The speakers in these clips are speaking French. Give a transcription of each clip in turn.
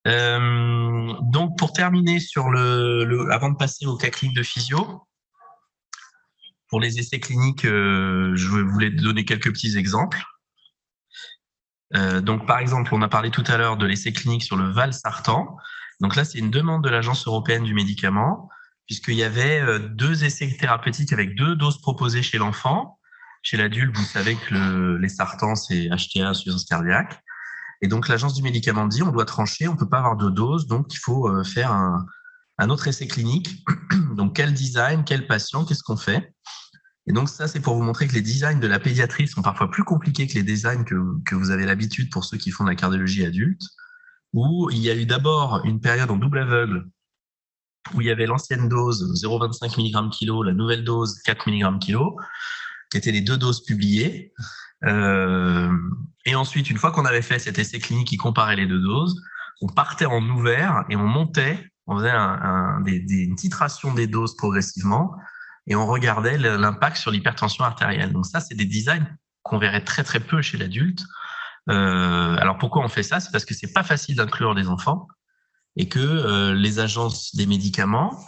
Donc, pour terminer sur avant de passer au cas clinique de physio, pour les essais cliniques, je voulais donner quelques petits exemples. Donc, par exemple, on a parlé tout à l'heure de l'essai clinique sur le valsartan. Donc là, c'est une demande de l'Agence européenne du médicament, puisqu'il y avait 2 essais thérapeutiques avec 2 doses proposées chez l'enfant. Chez l'adulte, vous savez que les sartans, c'est HTA, insuffisance cardiaque. Et donc, l'Agence du médicament dit on doit trancher, on ne peut pas avoir 2 doses, donc il faut faire un autre essai clinique. Donc, quel design, quel patient, qu'est-ce qu'on fait? Et donc, ça, c'est pour vous montrer que les designs de la pédiatrie sont parfois plus compliqués que les designs que vous avez l'habitude pour ceux qui font de la cardiologie adulte, où il y a eu d'abord une période en double aveugle où il y avait l'ancienne dose 0,25 mg kg, la nouvelle dose 4 mg kg, qui étaient les 2 doses publiées. Et ensuite, une fois qu'on avait fait cet essai clinique qui comparait les 2 doses, on partait en ouvert et on montait, on faisait une titration des doses progressivement et on regardait l'impact sur l'hypertension artérielle. Donc ça, c'est des designs qu'on verrait très très peu chez l'adulte. Alors pourquoi on fait ça? C'est parce que c'est pas facile d'inclure des enfants et que les agences des médicaments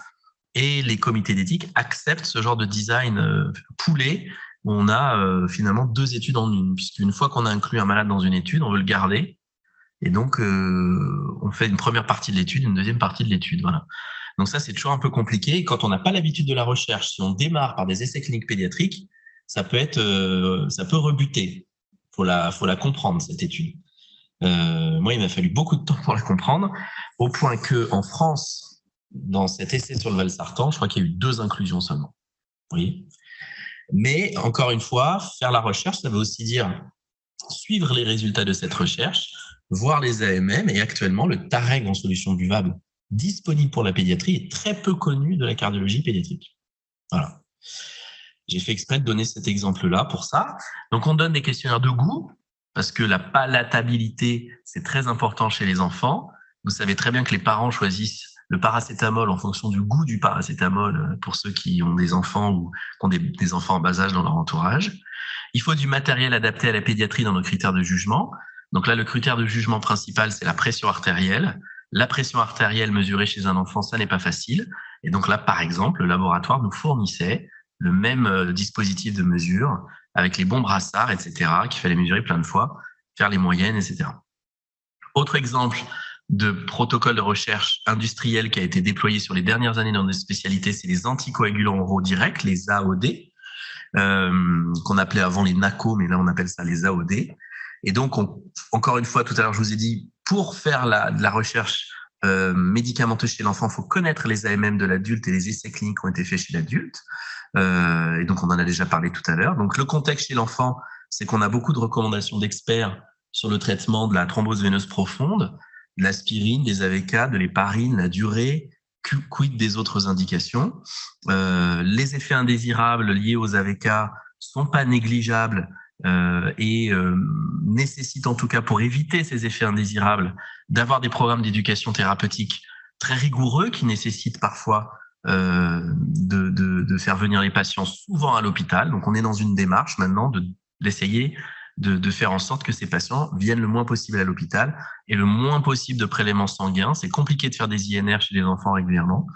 et les comités d'éthique acceptent ce genre de design poolé où on a finalement 2 études en une, puisqu'une fois qu'on a inclus un malade dans une étude, on veut le garder. Et donc, on fait une première partie de l'étude, une deuxième partie de l'étude. Voilà. Donc ça, c'est toujours un peu compliqué. Et quand on n'a pas l'habitude de la recherche, si on démarre par des essais cliniques pédiatriques, ça peut rebuter. Faut la comprendre, cette étude. Moi, il m'a fallu beaucoup de temps pour la comprendre, au point que en France, dans cet essai sur le valsartan, je crois qu'il y a eu 2 inclusions seulement. Vous voyez ? Mais encore une fois, faire la recherche, ça veut aussi dire suivre les résultats de cette recherche, voir les AMM, et actuellement, le Tareg en solution buvable disponible pour la pédiatrie est très peu connu de la cardiologie pédiatrique. Voilà. J'ai fait exprès de donner cet exemple-là pour ça. Donc, on donne des questionnaires de goût, parce que la palatabilité, c'est très important chez les enfants. Vous savez très bien que les parents choisissent le paracétamol en fonction du goût du paracétamol pour ceux qui ont des enfants ou qui ont des enfants en bas âge dans leur entourage. Il faut du matériel adapté à la pédiatrie dans nos critères de jugement. Donc là, le critère de jugement principal, c'est la pression artérielle. La pression artérielle mesurée chez un enfant, ça n'est pas facile. Et donc là, par exemple, le laboratoire nous fournissait le même dispositif de mesure avec les bons brassards, etc., qu'il fallait mesurer plein de fois, faire les moyennes, etc. Autre exemple de protocole de recherche industriel qui a été déployé sur les dernières années dans nos spécialités, c'est les anticoagulants oraux directs, les AOD, qu'on appelait avant les NACO, mais là on appelle ça les AOD. Et donc, encore une fois, tout à l'heure, je vous ai dit, pour faire de la recherche médicamenteuse chez l'enfant, il faut connaître les AMM de l'adulte et les essais cliniques qui ont été faits chez l'adulte. Et donc, on en a déjà parlé tout à l'heure. Donc, le contexte chez l'enfant, c'est qu'on a beaucoup de recommandations d'experts sur le traitement de la thrombose veineuse profonde, de l'aspirine, des AVK, de l'héparine, la durée, quid des autres indications. Les effets indésirables liés aux AVK sont pas négligeables et nécessitent en tout cas, pour éviter ces effets indésirables, d'avoir des programmes d'éducation thérapeutique très rigoureux qui nécessitent parfois de faire venir les patients souvent à l'hôpital. Donc, on est dans une démarche maintenant d'essayer de faire en sorte que ces patients viennent le moins possible à l'hôpital et le moins possible de prélèvements sanguins. C'est compliqué de faire des INR chez les enfants régulièrement.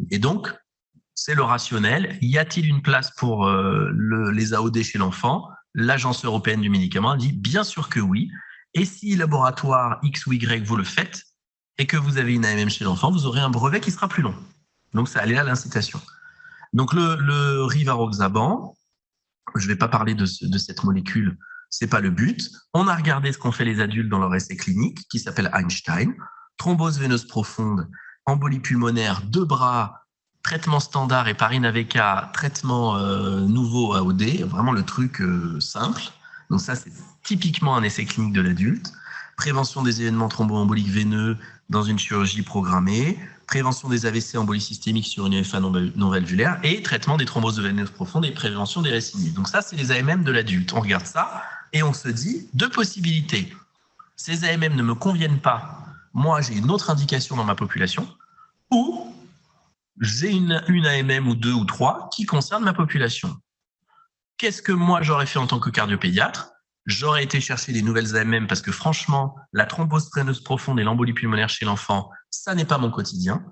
Et donc, c'est le rationnel. Y a-t-il une place pour les AOD chez l'enfant? L'Agence européenne du médicament dit bien sûr que oui. Et si laboratoire X ou Y, vous le faites et que vous avez une AMM chez l'enfant, vous aurez un brevet qui sera plus long. Donc, ça allait là l'incitation. Donc, le rivaroxaban, je ne vais pas parler de cette molécule, c'est pas le but. On a regardé ce qu'ont fait les adultes dans leur essai clinique, qui s'appelle Einstein. Thrombose veineuse profonde, embolie pulmonaire, 2 bras, traitement standard héparine AVK, traitement nouveau AOD, vraiment le truc simple. Donc ça, c'est typiquement un essai clinique de l'adulte. Prévention des événements thromboemboliques veineux dans une chirurgie programmée, prévention des AVC embolie systémique sur une EFA non valvulaire et traitement des thromboses veineuses profondes et prévention des récidives. Donc ça, c'est les AMM de l'adulte. On regarde ça et on se dit 2 possibilités. Ces AMM ne me conviennent pas. Moi, j'ai une autre indication dans ma population ou j'ai une AMM ou 2 ou 3 qui concerne ma population. Qu'est-ce que moi, j'aurais fait en tant que cardiopédiatre? J'aurais été chercher des nouvelles AMM parce que franchement, la thrombose veineuse profonde et l'embolie pulmonaire chez l'enfant, ça n'est pas mon quotidien.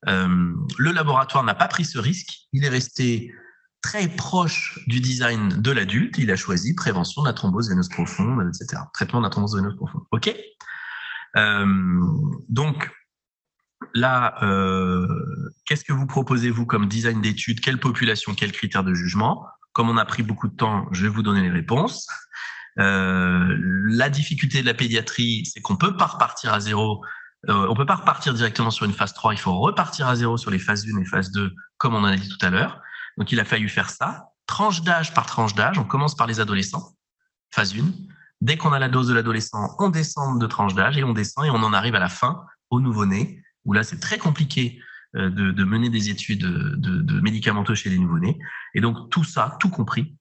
Le laboratoire n'a pas pris ce risque. Il est resté très proche du design de l'adulte. Il a choisi prévention de la thrombose veineuse profonde, etc. Traitement de la thrombose veineuse profonde. OK. Donc, là, qu'est-ce que vous proposez, vous, comme design d'étude? Quelle population, quels critères de jugement? Comme on a pris beaucoup de temps, je vais vous donner les réponses. La difficulté de la pédiatrie, c'est qu'on ne peut pas repartir à zéro. On ne peut pas repartir directement sur une phase 3. Il faut repartir à zéro sur les phases 1 et phase 2, comme on en a dit tout à l'heure. Donc, il a fallu faire ça. Tranche d'âge par tranche d'âge. On commence par les adolescents, phase 1. Dès qu'on a la dose de l'adolescent, on descend de tranche d'âge et on descend et on en arrive à la fin, au nouveau-né, où là, c'est très compliqué de mener des études de médicamenteux chez les nouveau-nés. Et donc, tout ça, tout compris,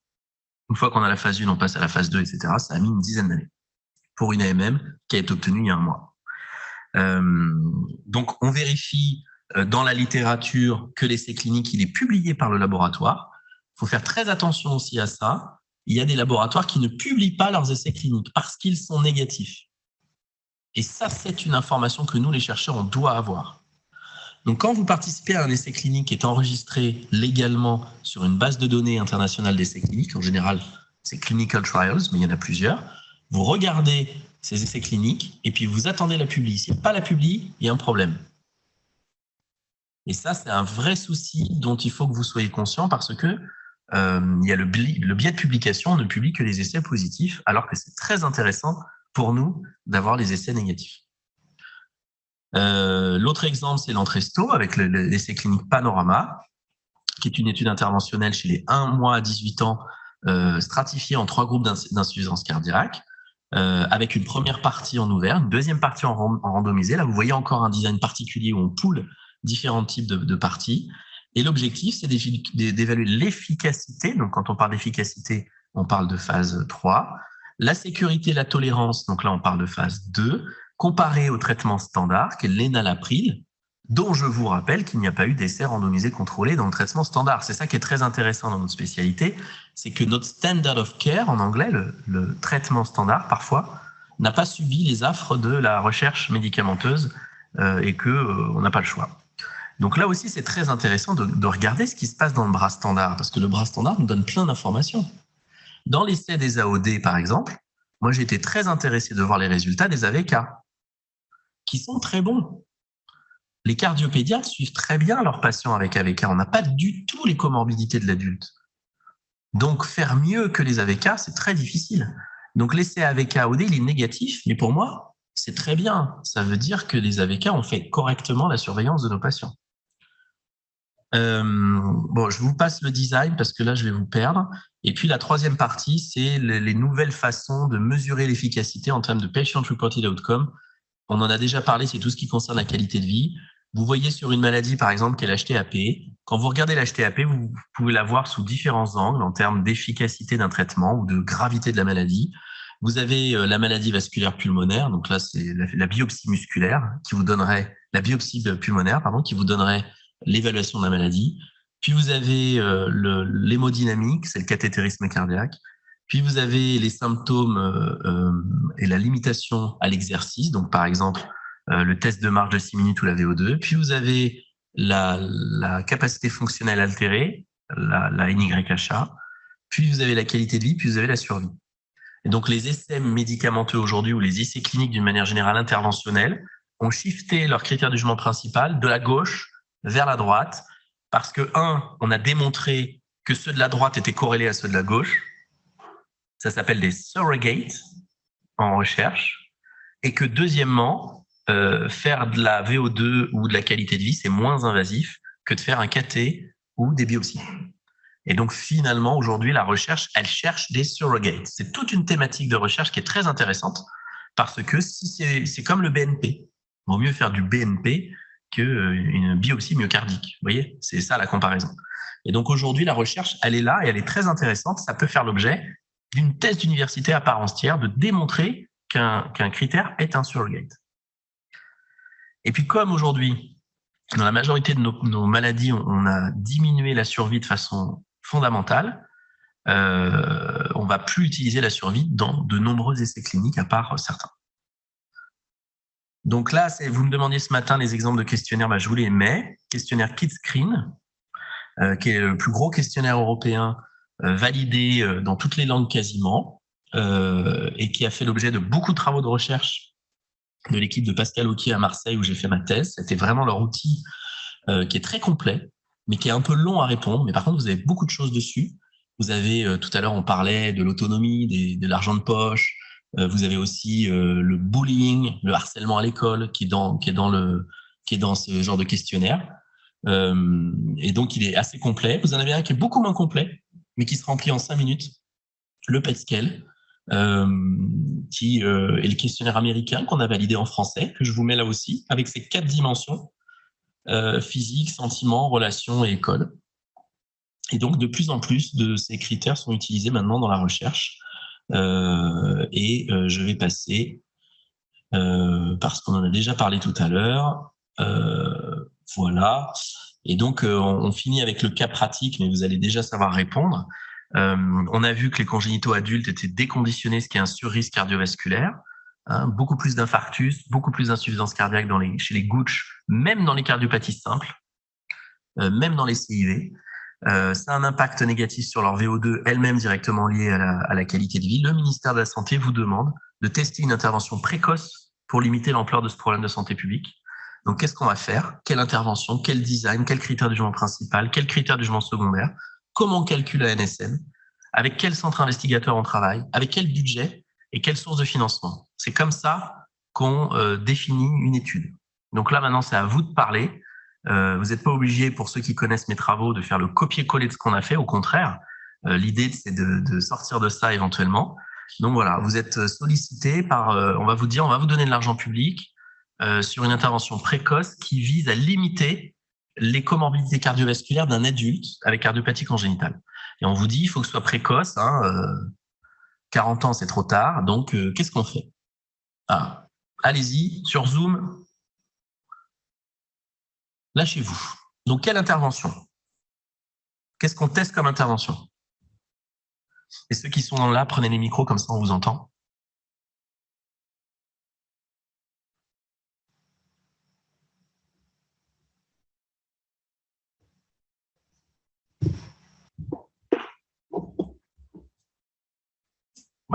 une fois qu'on a la phase 1, on passe à la phase 2, etc. Ça a mis une dizaine d'années pour une AMM qui a été obtenue il y a un mois. Donc, on vérifie dans la littérature que l'essai clinique, il est publié par le laboratoire. Il faut faire très attention aussi à ça. Il y a des laboratoires qui ne publient pas leurs essais cliniques parce qu'ils sont négatifs. Et ça, c'est une information que nous, les chercheurs, on doit avoir. Donc, quand vous participez à un essai clinique qui est enregistré légalement sur une base de données internationale d'essais cliniques, en général, c'est Clinical Trials, mais il y en a plusieurs, vous regardez ces essais cliniques et puis vous attendez la publi. S'il n'y a pas la publi, il y a un problème. Et ça, c'est un vrai souci dont il faut que vous soyez conscient parce que il y a le biais de publication, on ne publie que les essais positifs, alors que c'est très intéressant pour nous d'avoir les essais négatifs. L'autre exemple, c'est l'Entresto avec l'essai clinique Panorama, qui est une étude interventionnelle chez les 1 mois à 18 ans, stratifiée en 3 groupes d'insuffisance cardiaque, avec une première partie en ouvert, une deuxième partie en randomisée. Là, vous voyez encore un design particulier où on poule différents types de parties. Et l'objectif, c'est d'évaluer l'efficacité. Donc, quand on parle d'efficacité, on parle de phase 3. La sécurité, la tolérance, donc là, on parle de phase 2, comparé au traitement standard, qui est l'enalapril, dont je vous rappelle qu'il n'y a pas eu d'essai randomisé contrôlé dans le traitement standard. C'est ça qui est très intéressant dans notre spécialité, c'est que notre standard of care, en anglais, le traitement standard, parfois, n'a pas subi les affres de la recherche médicamenteuse et qu'on n'a pas le choix. Donc là aussi, c'est très intéressant de regarder ce qui se passe dans le bras standard, parce que le bras standard nous donne plein d'informations. Dans l'essai des AOD, par exemple, moi, j'ai été très intéressé de voir les résultats des AVK, qui sont très bons. Les cardiopédiatres suivent très bien leurs patients avec AVK. On n'a pas du tout les comorbidités de l'adulte. Donc, faire mieux que les AVK, c'est très difficile. Donc, l'essai AVK-AOD, il est négatif, mais pour moi, c'est très bien. Ça veut dire que les AVK ont fait correctement la surveillance de nos patients. Bon, je vous passe le design parce que là, je vais vous perdre. Et puis, la troisième partie, c'est les nouvelles façons de mesurer l'efficacité en termes de patient reported outcome. On en a déjà parlé, c'est tout ce qui concerne la qualité de vie. Vous voyez sur une maladie, par exemple, qui est l'HTAP. Quand vous regardez l'HTAP, vous pouvez la voir sous différents angles en termes d'efficacité d'un traitement ou de gravité de la maladie. Vous avez la maladie vasculaire pulmonaire, donc là, c'est la biopsie musculaire qui vous donnerait, la biopsie pulmonaire, pardon, qui vous donnerait l'évaluation de la maladie. Puis vous avez l'hémodynamique, c'est le cathétérisme cardiaque. Puis vous avez les symptômes et la limitation à l'exercice, donc par exemple le test de marche de 6 minutes ou la VO2. Puis vous avez la capacité fonctionnelle altérée, la NYHA. Puis vous avez la qualité de vie, puis vous avez la survie. Et donc les essais médicamenteux aujourd'hui ou les essais cliniques d'une manière générale interventionnelle ont shifté leur critère de jugement principal de la gauche vers la droite parce que, on a démontré que ceux de la droite étaient corrélés à ceux de la gauche. Ça s'appelle des surrogates en recherche. Et que deuxièmement, faire de la VO2 ou de la qualité de vie, c'est moins invasif que de faire un cathé ou des biopsies. Et donc, finalement, aujourd'hui, la recherche, elle cherche des surrogates. C'est toute une thématique de recherche qui est très intéressante parce que si c'est comme le BNP. Il vaut mieux faire du BNP qu'une biopsie myocardique. Vous voyez, c'est ça la comparaison. Et donc, aujourd'hui, la recherche, elle est là et elle est très intéressante. Ça peut faire l'objet d'une thèse d'université à part entière de démontrer qu'un critère est un surrogate. Et puis, comme aujourd'hui, dans la majorité de nos maladies, on a diminué la survie de façon fondamentale, on ne va plus utiliser la survie dans de nombreux essais cliniques, à part certains. Donc là, vous me demandiez ce matin les exemples de questionnaires, je vous les mets. Questionnaire Kidscreen, qui est le plus gros questionnaire européen validé dans toutes les langues quasiment, et qui a fait l'objet de beaucoup de travaux de recherche de l'équipe de Pascal Auquier à Marseille, où j'ai fait ma thèse. C'était vraiment leur outil qui est très complet, mais qui est un peu long à répondre. Mais par contre, vous avez beaucoup de choses dessus. Vous avez, tout à l'heure, on parlait de l'autonomie, de l'argent de poche. Vous avez aussi le bullying, le harcèlement à l'école, qui est dans ce genre de questionnaire. Et donc, il est assez complet. Vous en avez un qui est beaucoup moins complet, mais qui se remplit en 5 minutes, le PET Scale, qui est le questionnaire américain qu'on a validé en français, que je vous mets là aussi, avec ses 4 dimensions, physique, sentiment, relation et école. Et donc, de plus en plus de ces critères sont utilisés maintenant dans la recherche. Je vais passer, parce qu'on en a déjà parlé tout à l'heure, voilà. Et donc, on finit avec le cas pratique, mais vous allez déjà savoir répondre. On a vu que les congénitaux adultes étaient déconditionnés, ce qui est un surrisque cardiovasculaire. Beaucoup plus d'infarctus, beaucoup plus d'insuffisance cardiaque chez les Gooch, même dans les cardiopathies simples, même dans les CIV. Ça a un impact négatif sur leur VO2, elle-même directement liée à la qualité de vie. Le ministère de la Santé vous demande de tester une intervention précoce pour limiter l'ampleur de ce problème de santé publique. Donc, qu'est-ce qu'on va faire? Quelle intervention? Quel design? Quels critères du jugement principal? Quels critères du jugement secondaire? Comment on calcule la NSM? Avec quel centre investigateur on travaille? Avec quel budget? Et quelle source de financement? C'est comme ça qu'on définit une étude. Donc là, maintenant, c'est à vous de parler. Vous n'êtes pas obligé, pour ceux qui connaissent mes travaux, de faire le copier-coller de ce qu'on a fait. Au contraire, l'idée, c'est de sortir de ça éventuellement. Donc voilà, vous êtes sollicité par, on va vous donner de l'argent public sur une intervention précoce qui vise à limiter les comorbidités cardiovasculaires d'un adulte avec cardiopathie congénitale. Et on vous dit, il faut que ce soit précoce. 40 ans, c'est trop tard. Donc, qu'est-ce qu'on fait? Allez-y, sur Zoom. Lâchez-vous. Donc, quelle intervention? Qu'est-ce qu'on teste comme intervention? Et ceux qui sont là, prenez les micros, comme ça on vous entend.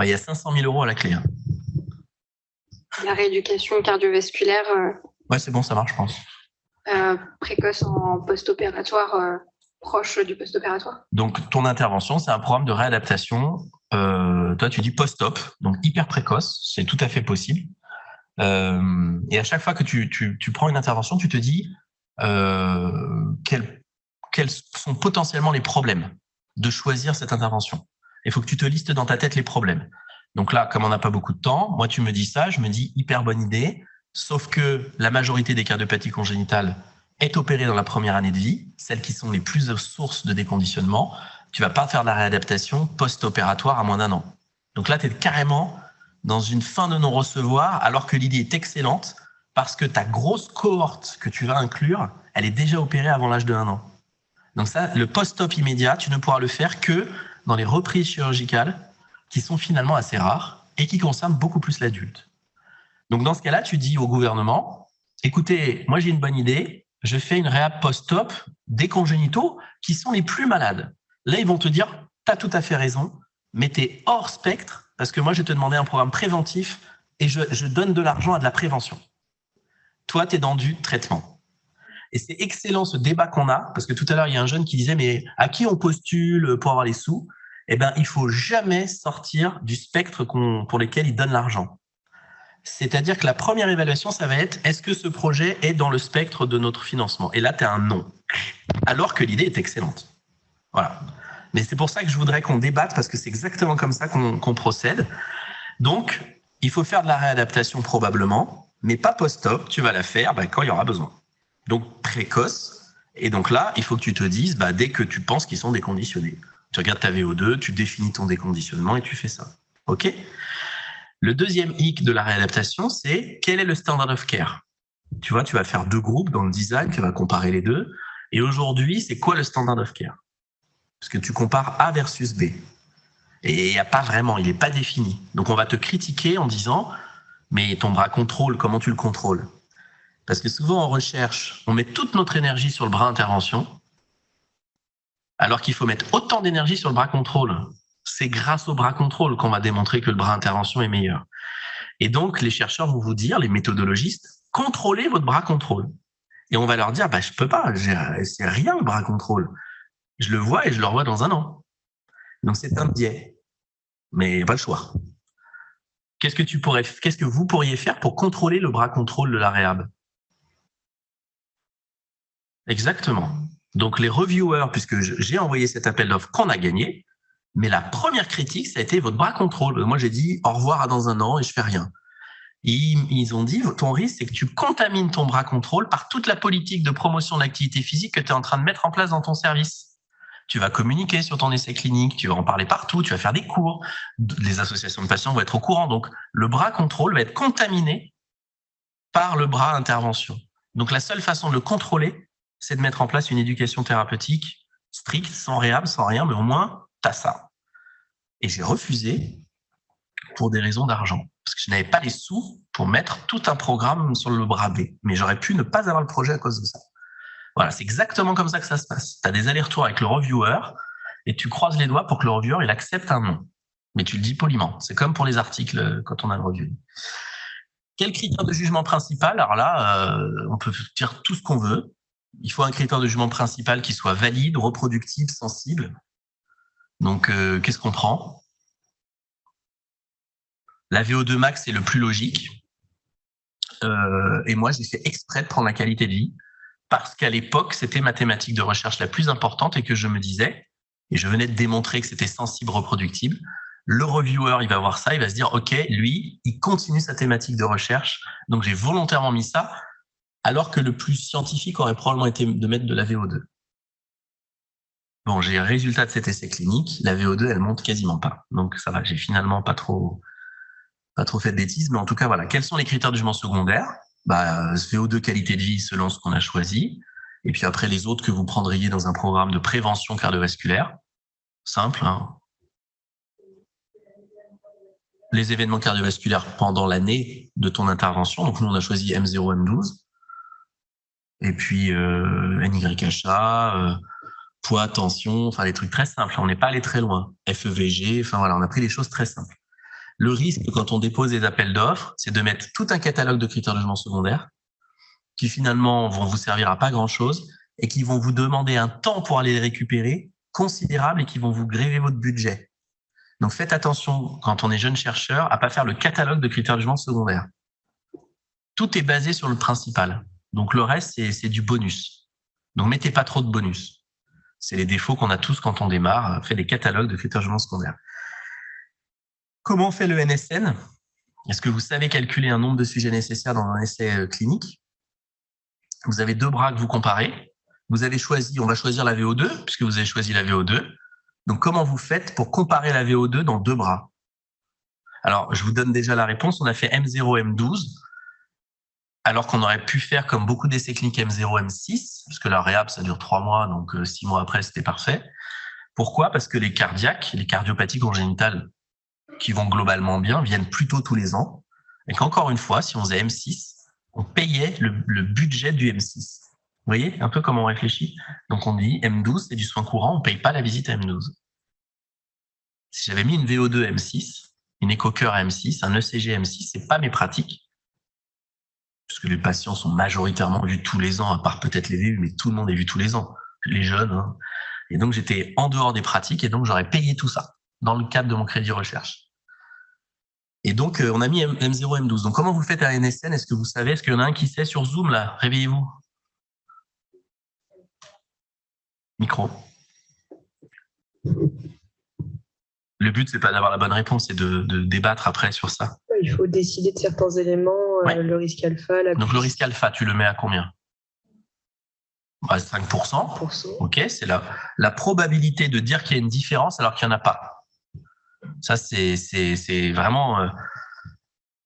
Il y a 500 000 € à la clé. La rééducation cardiovasculaire. Ouais, c'est bon, ça marche, je pense. Précoce en post-opératoire, proche du post-opératoire. Donc, ton intervention, c'est un programme de réadaptation. Toi, tu dis post-op, donc hyper précoce, c'est tout à fait possible. Et à chaque fois que tu prends une intervention, tu te dis quels sont potentiellement les problèmes de choisir cette intervention. Il faut que tu te listes dans ta tête les problèmes. Donc là, comme on n'a pas beaucoup de temps, moi, tu me dis ça, je me dis hyper bonne idée, sauf que la majorité des cardiopathies congénitales est opérée dans la première année de vie, celles qui sont les plus sources de déconditionnement. Tu vas pas faire de la réadaptation post-opératoire à moins d'1 an. Donc là, tu es carrément dans une fin de non-recevoir, alors que l'idée est excellente, parce que ta grosse cohorte que tu vas inclure, elle est déjà opérée avant l'âge de 1 an. Donc ça, le post-op immédiat, tu ne pourras le faire que dans les reprises chirurgicales, qui sont finalement assez rares et qui concernent beaucoup plus l'adulte. Donc dans ce cas-là, tu dis au gouvernement, écoutez, moi j'ai une bonne idée, je fais une réhab post-op des congénitaux qui sont les plus malades. Là, ils vont te dire, tu as tout à fait raison, mais tu es hors spectre, parce que moi, je vais te demander un programme préventif et je donne de l'argent à de la prévention. Toi, tu es dans du traitement. Et c'est excellent ce débat qu'on a, parce que tout à l'heure, il y a un jeune qui disait, mais à qui on postule pour avoir les sous? Eh bien, il ne faut jamais sortir du spectre pour lequel il donne l'argent. C'est-à-dire que la première évaluation, ça va être, est-ce que ce projet est dans le spectre de notre financement? Et là, tu as un non. Alors que l'idée est excellente. Voilà. Mais c'est pour ça que je voudrais qu'on débatte, parce que c'est exactement comme ça qu'on procède. Donc, il faut faire de la réadaptation probablement, mais pas post-op. Tu vas la faire quand il y aura besoin. Donc, précoce. Et donc là, il faut que tu te dises, dès que tu penses qu'ils sont déconditionnés. Tu regardes ta VO2, tu définis ton déconditionnement et tu fais ça. OK? Le deuxième hic de la réadaptation, c'est quel est le standard of care? Tu vois, tu vas faire 2 groupes dans le design, tu vas comparer les deux. Et aujourd'hui, c'est quoi le standard of care? Parce que tu compares A versus B. Et il n'y a pas vraiment, il n'est pas défini. Donc on va te critiquer en disant « mais ton bras contrôle, comment tu le contrôles ?» Parce que souvent en recherche, on met toute notre énergie sur le bras intervention, alors qu'il faut mettre autant d'énergie sur le bras contrôle. C'est grâce au bras contrôle qu'on va démontrer que le bras intervention est meilleur. Et donc, les chercheurs vont vous dire, les méthodologistes, contrôlez votre bras contrôle. Et on va leur dire, je peux pas, c'est rien le bras contrôle. Je le vois et je le revois dans un an. Donc, c'est un biais. Mais pas le choix. Qu'est-ce que vous pourriez faire pour contrôler le bras contrôle de la réhab? Exactement. Donc, les reviewers, puisque j'ai envoyé cet appel d'offres qu'on a gagné, mais la première critique, ça a été votre bras contrôle. Moi, j'ai dit au revoir à dans un an et je fais rien. Ils ont dit, ton risque, c'est que tu contamines ton bras contrôle par toute la politique de promotion de l'activité physique que tu es en train de mettre en place dans ton service. Tu vas communiquer sur ton essai clinique, tu vas en parler partout, tu vas faire des cours, les associations de patients vont être au courant. Donc, le bras contrôle va être contaminé par le bras intervention. Donc, la seule façon de le contrôler, c'est de mettre en place une éducation thérapeutique stricte, sans réhab, sans rien, mais au moins, tu as ça. Et j'ai refusé pour des raisons d'argent. Parce que je n'avais pas les sous pour mettre tout un programme sur le bras B. Mais j'aurais pu ne pas avoir le projet à cause de ça. Voilà, c'est exactement comme ça que ça se passe. Tu as des allers-retours avec le reviewer et tu croises les doigts pour que le reviewer il accepte un nom. Mais tu le dis poliment. C'est comme pour les articles quand on a le review. Quel critère de jugement principal? Alors là, on peut dire tout ce qu'on veut. Il faut un critère de jugement principal qui soit valide, reproductible, sensible. Donc, qu'est-ce qu'on prend? La VO2 max, c'est le plus logique. Et moi, j'ai fait exprès de prendre la qualité de vie parce qu'à l'époque, c'était ma thématique de recherche la plus importante et que je me disais, et je venais de démontrer que c'était sensible, reproductible, le reviewer, il va voir ça, il va se dire, OK, lui, il continue sa thématique de recherche. Donc, j'ai volontairement mis ça, alors que le plus scientifique aurait probablement été de mettre de la VO2. Bon, j'ai le résultat de cet essai clinique. La VO2, elle monte quasiment pas. Donc, ça va, j'ai finalement pas trop fait de bêtises, mais en tout cas, voilà. Quels sont les critères de jugement secondaire? VO2 qualité de vie selon ce qu'on a choisi. Et puis après, les autres que vous prendriez dans un programme de prévention cardiovasculaire. Simple, hein. Les événements cardiovasculaires pendant l'année de ton intervention. Donc, nous, on a choisi M0, M12. Et puis, NYHA, poids, tension, enfin, des trucs très simples. On n'est pas allé très loin. FEVG, enfin, voilà, on a pris des choses très simples. Le risque, quand on dépose des appels d'offres, c'est de mettre tout un catalogue de critères de jugement secondaire qui finalement vont vous servir à pas grand-chose et qui vont vous demander un temps pour aller les récupérer considérable et qui vont vous gréver votre budget. Donc faites attention, quand on est jeune chercheur, à pas faire le catalogue de critères de jugement secondaire. Tout est basé sur le principal. Donc le reste, c'est du bonus. Donc mettez pas trop de bonus. C'est les défauts qu'on a tous quand on démarre. Faites des catalogues de critères de jugement secondaire. Comment on fait le NSN? Est-ce que vous savez calculer un nombre de sujets nécessaires dans un essai clinique? Vous avez deux bras que vous comparez. Vous avez choisi, on va choisir la VO2, puisque vous avez choisi la VO2. Donc, comment vous faites pour comparer la VO2 dans deux bras? Alors, je vous donne déjà la réponse. On a fait M0, M12, alors qu'on aurait pu faire comme beaucoup d'essais cliniques M0, M6, parce que la réhab, ça dure 3 mois, donc 6 mois après, c'était parfait. Pourquoi? Parce que les cardiaques, les cardiopathies congénitales, qui vont globalement bien, viennent plutôt tous les ans. Et qu'encore une fois, si on faisait M6, on payait le budget du M6. Vous voyez un peu comment on réfléchit? Donc on dit M12, c'est du soin courant, on ne paye pas la visite à M12. Si j'avais mis une VO2 M6, une écho-cœur M6, un ECG M6, ce n'est pas mes pratiques, puisque les patients sont majoritairement vus tous les ans, à part peut-être les VU, mais tout le monde est vu tous les ans, les jeunes. Hein. Et donc j'étais en dehors des pratiques et donc j'aurais payé tout ça dans le cadre de mon crédit recherche. Et donc, on a mis M0, M12. Donc, comment vous faites à NSN? Est-ce que vous savez? Est-ce qu'il y en a un qui sait sur Zoom, là? Réveillez-vous. Micro. Le but, c'est pas d'avoir la bonne réponse, c'est de débattre après sur ça. Il faut décider de certains éléments, ouais. Le risque alpha. Donc, le risque alpha, tu le mets à combien? 5%. 5%. OK, c'est la probabilité de dire qu'il y a une différence alors qu'il n'y en a pas. Ça, c'est vraiment...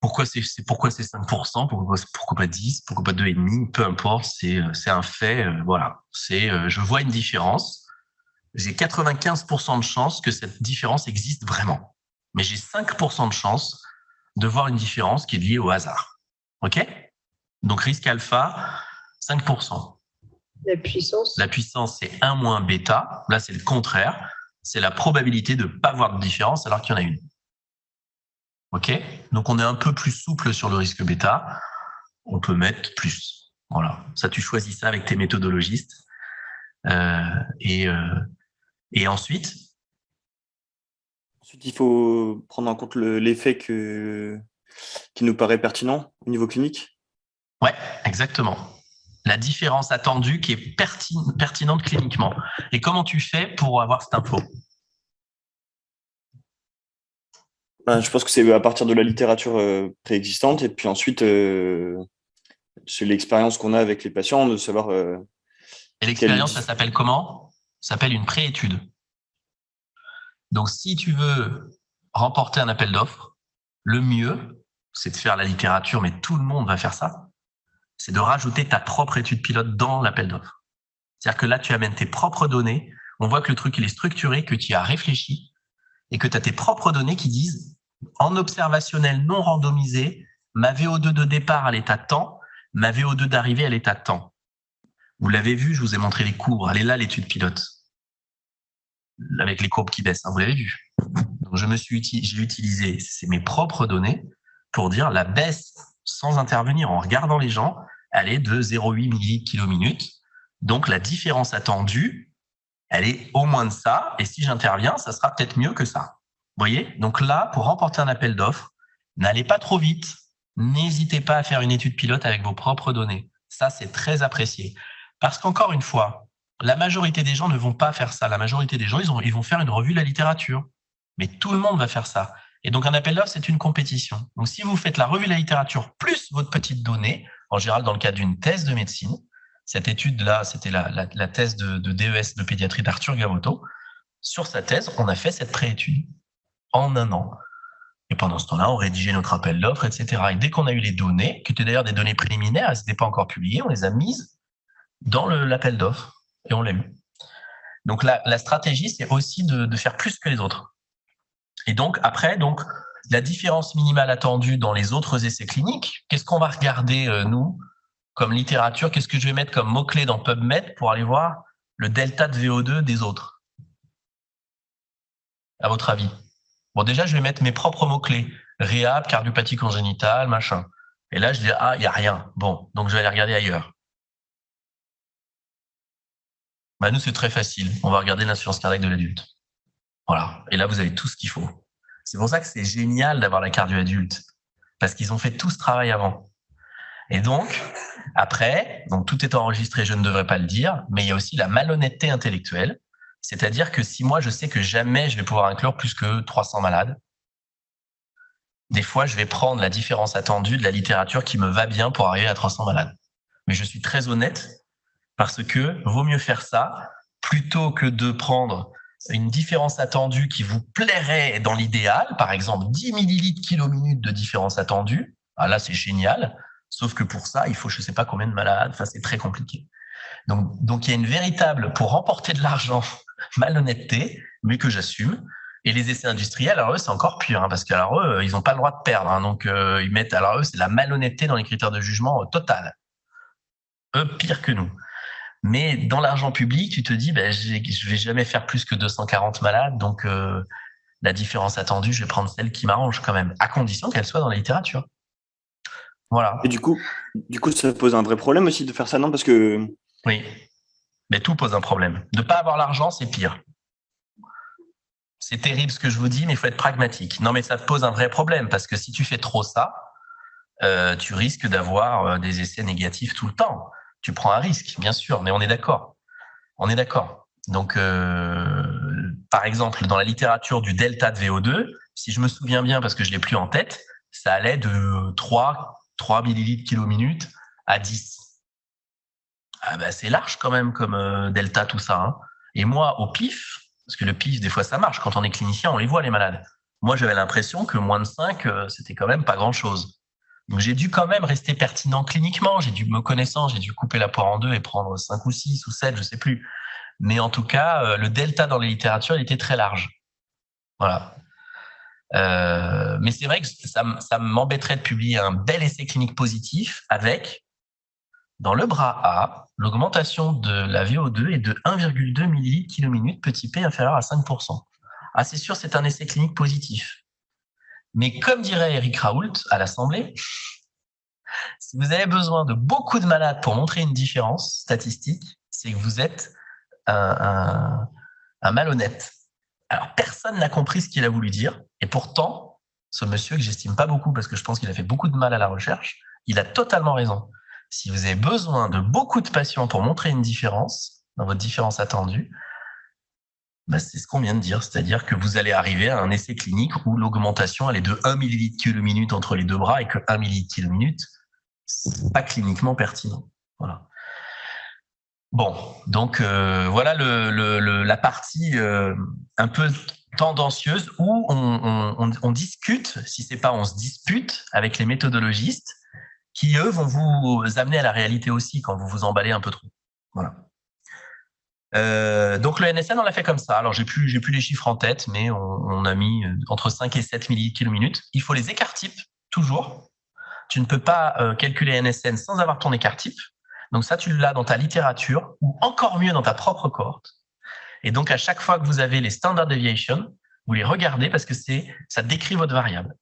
Pourquoi c'est 5%? Pourquoi pas 10? Pourquoi pas 2,5? Peu importe, c'est un fait. Voilà. Je vois une différence. j'ai 95% de chances que cette différence existe vraiment. Mais j'ai 5% de chance de voir une différence qui est liée au hasard. OK ? Donc, risque alpha, 5%. La puissance. La puissance, c'est 1 moins bêta. Là, c'est le contraire. C'est la probabilité de ne pas voir de différence alors qu'il y en a une. OK ? Donc, on est un peu plus souple sur le risque bêta. On peut mettre plus. Voilà. Ça, tu choisis ça avec tes méthodologistes. Et ensuite, il faut prendre en compte l'effet qui nous paraît pertinent au niveau clinique. Ouais, exactement. La différence attendue qui est pertinente cliniquement. Et comment tu fais pour avoir cette info ? Je pense que c'est à partir de la littérature préexistante et puis ensuite, c'est l'expérience qu'on a avec les patients de savoir… Et l'expérience, ça s'appelle comment ? Ça s'appelle une préétude. Donc, si tu veux remporter un appel d'offres, le mieux, c'est de faire la littérature, mais tout le monde va faire ça, c'est de rajouter ta propre étude pilote dans l'appel d'offres. C'est-à-dire que là, tu amènes tes propres données, on voit que le truc, il est structuré, que tu y as réfléchi, et que tu as tes propres données qui disent, en observationnel non randomisé, ma VO2 de départ, elle est à temps, ma VO2 d'arrivée, elle est à temps. Vous l'avez vu, je vous ai montré les courbes, elle est là, l'étude pilote. Avec les courbes qui baissent, hein, vous l'avez vu. Donc, j'ai utilisé mes propres données pour dire la baisse sans intervenir en regardant les gens, elle est de 0,8 ml/min. Donc, la différence attendue, elle est au moins de ça. Et si j'interviens, ça sera peut-être mieux que ça. Vous voyez ? Donc là, pour remporter un appel d'offres, n'allez pas trop vite. N'hésitez pas à faire une étude pilote avec vos propres données. Ça, c'est très apprécié. Parce qu'encore une fois, la majorité des gens ne vont pas faire ça. La majorité des gens, ils vont faire une revue de la littérature. Mais tout le monde va faire ça. Et donc, un appel d'offres, c'est une compétition. Donc, si vous faites la revue de la littérature plus votre petite donnée, en général dans le cadre d'une thèse de médecine, cette étude-là, c'était la thèse de DES de pédiatrie d'Arthur Gamoto. Sur sa thèse, on a fait cette préétude en 1 an. Et pendant ce temps-là, on rédigeait notre appel d'offres, etc. Et dès qu'on a eu les données, qui étaient d'ailleurs des données préliminaires, elles n'étaient pas encore publiées, on les a mises dans l'appel d'offres. Et on l'a eu. Donc, la stratégie, c'est aussi de faire plus que les autres. Et donc, après, la différence minimale attendue dans les autres essais cliniques, qu'est-ce qu'on va regarder, nous, comme littérature ? Qu'est-ce que je vais mettre comme mot-clé dans PubMed pour aller voir le delta de VO2 des autres ? À votre avis ? Bon, déjà, je vais mettre mes propres mots-clés. Réhab, cardiopathie congénitale, machin. Et là, je dis, il n'y a rien. Bon, donc je vais aller regarder ailleurs. Nous, c'est très facile. On va regarder l'insuffisance cardiaque de l'adulte. Voilà. Et là, vous avez tout ce qu'il faut. C'est pour ça que c'est génial d'avoir la cardio adulte. Parce qu'ils ont fait tout ce travail avant. Et donc, après, tout est enregistré, je ne devrais pas le dire, mais il y a aussi la malhonnêteté intellectuelle. C'est-à-dire que si moi, je sais que jamais je vais pouvoir inclure plus que 300 malades, des fois, je vais prendre la différence attendue de la littérature qui me va bien pour arriver à 300 malades. Mais je suis très honnête parce que vaut mieux faire ça plutôt que de prendre une différence attendue qui vous plairait dans l'idéal, par exemple 10 ml/min de différence attendue. Ah là, c'est génial. Sauf que pour ça, il faut je ne sais pas combien de malades. Enfin, c'est très compliqué. Donc, il y a une véritable, pour remporter de l'argent, malhonnêteté, mais que j'assume. Et les essais industriels, alors eux, c'est encore pire, parce qu'alors eux, ils n'ont pas le droit de perdre. Donc, ils mettent, alors eux, c'est la malhonnêteté dans les critères de jugement total. Eux, pire que nous. Mais dans l'argent public, tu te dis, je vais jamais faire plus que 240 malades, donc la différence attendue, je vais prendre celle qui m'arrange quand même, à condition qu'elle soit dans la littérature. Voilà. Et du coup, ça pose un vrai problème aussi de faire ça, non ? Parce que… Oui, mais tout pose un problème. De ne pas avoir l'argent, c'est pire. C'est terrible ce que je vous dis, mais il faut être pragmatique. Non, mais ça te pose un vrai problème, parce que si tu fais trop ça, tu risques d'avoir des essais négatifs tout le temps. Tu prends un risque, bien sûr, mais on est d'accord. On est d'accord. Donc, par exemple, dans la littérature du delta de VO2, si je me souviens bien, parce que je ne l'ai plus en tête, ça allait de 3 ml/min à 10. C'est large quand même comme delta, tout ça. Et moi, au pif, parce que le pif, des fois, ça marche. Quand on est clinicien, on les voit, les malades. Moi, j'avais l'impression que moins de 5, c'était quand même pas grand-chose. Donc, j'ai dû quand même rester pertinent cliniquement. J'ai dû, me connaissant, j'ai dû couper la poire en deux et prendre 5 ou 6 ou 7, je sais plus. Mais en tout cas, le delta dans les littératures, il était très large. Voilà. Mais c'est vrai que ça m'embêterait de publier un bel essai clinique positif avec, dans le bras A, l'augmentation de la VO2 est de 1,2 ml/km, petit p inférieur à 5%. Ah, c'est sûr, c'est un essai clinique positif. Mais comme dirait Eric Raoult à l'Assemblée, si vous avez besoin de beaucoup de malades pour montrer une différence statistique, c'est que vous êtes un malhonnête. Alors, personne n'a compris ce qu'il a voulu dire. Et pourtant, ce monsieur, que j'estime pas beaucoup parce que je pense qu'il a fait beaucoup de mal à la recherche, il a totalement raison. Si vous avez besoin de beaucoup de patients pour montrer une différence, dans votre différence attendue, bah c'est ce qu'on vient de dire. C'est-à-dire que vous allez arriver à un essai clinique où l'augmentation elle est de 1 ml/km entre les deux bras et que 1 ml/km, c'est pas cliniquement pertinent. Voilà. Bon, donc voilà la partie un peu tendancieuse où on discute, si c'est pas on se dispute avec les méthodologistes qui, eux, vont vous amener à la réalité aussi quand vous vous emballez un peu trop. Voilà. Donc le NSN, on l'a fait comme ça. Alors j'ai plus les chiffres en tête, mais on a mis entre 5 et 7 ml/km. Il faut les écart-types, toujours. Tu ne peux pas calculer NSN sans avoir ton écart-type. Donc ça, tu l'as dans ta littérature ou encore mieux dans ta propre cohorte. Et donc, à chaque fois que vous avez les standard deviations, vous les regardez parce que ça décrit votre variable.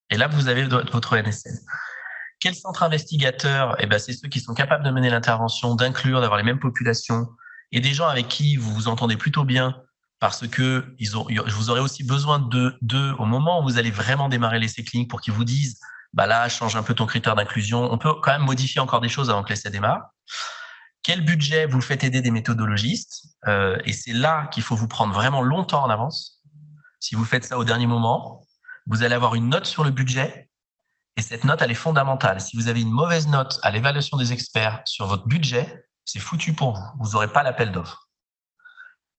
Et là, vous avez votre NSN. Quel centre investigateur? Eh ben, c'est ceux qui sont capables de mener l'intervention, d'inclure, d'avoir les mêmes populations et des gens avec qui vous vous entendez plutôt bien parce que vous aurez aussi besoin d'eux au moment où vous allez vraiment démarrer l'essai clinique pour qu'ils vous disent bah là, change un peu ton critère d'inclusion. On peut quand même modifier encore des choses avant que l'essai démarre. Quel budget vous faites aider des méthodologistes et c'est là qu'il faut vous prendre vraiment longtemps en avance. Si vous faites ça au dernier moment, vous allez avoir une note sur le budget et cette note, elle est fondamentale. Si vous avez une mauvaise note à l'évaluation des experts sur votre budget, c'est foutu pour vous. Vous n'aurez pas l'appel d'offres.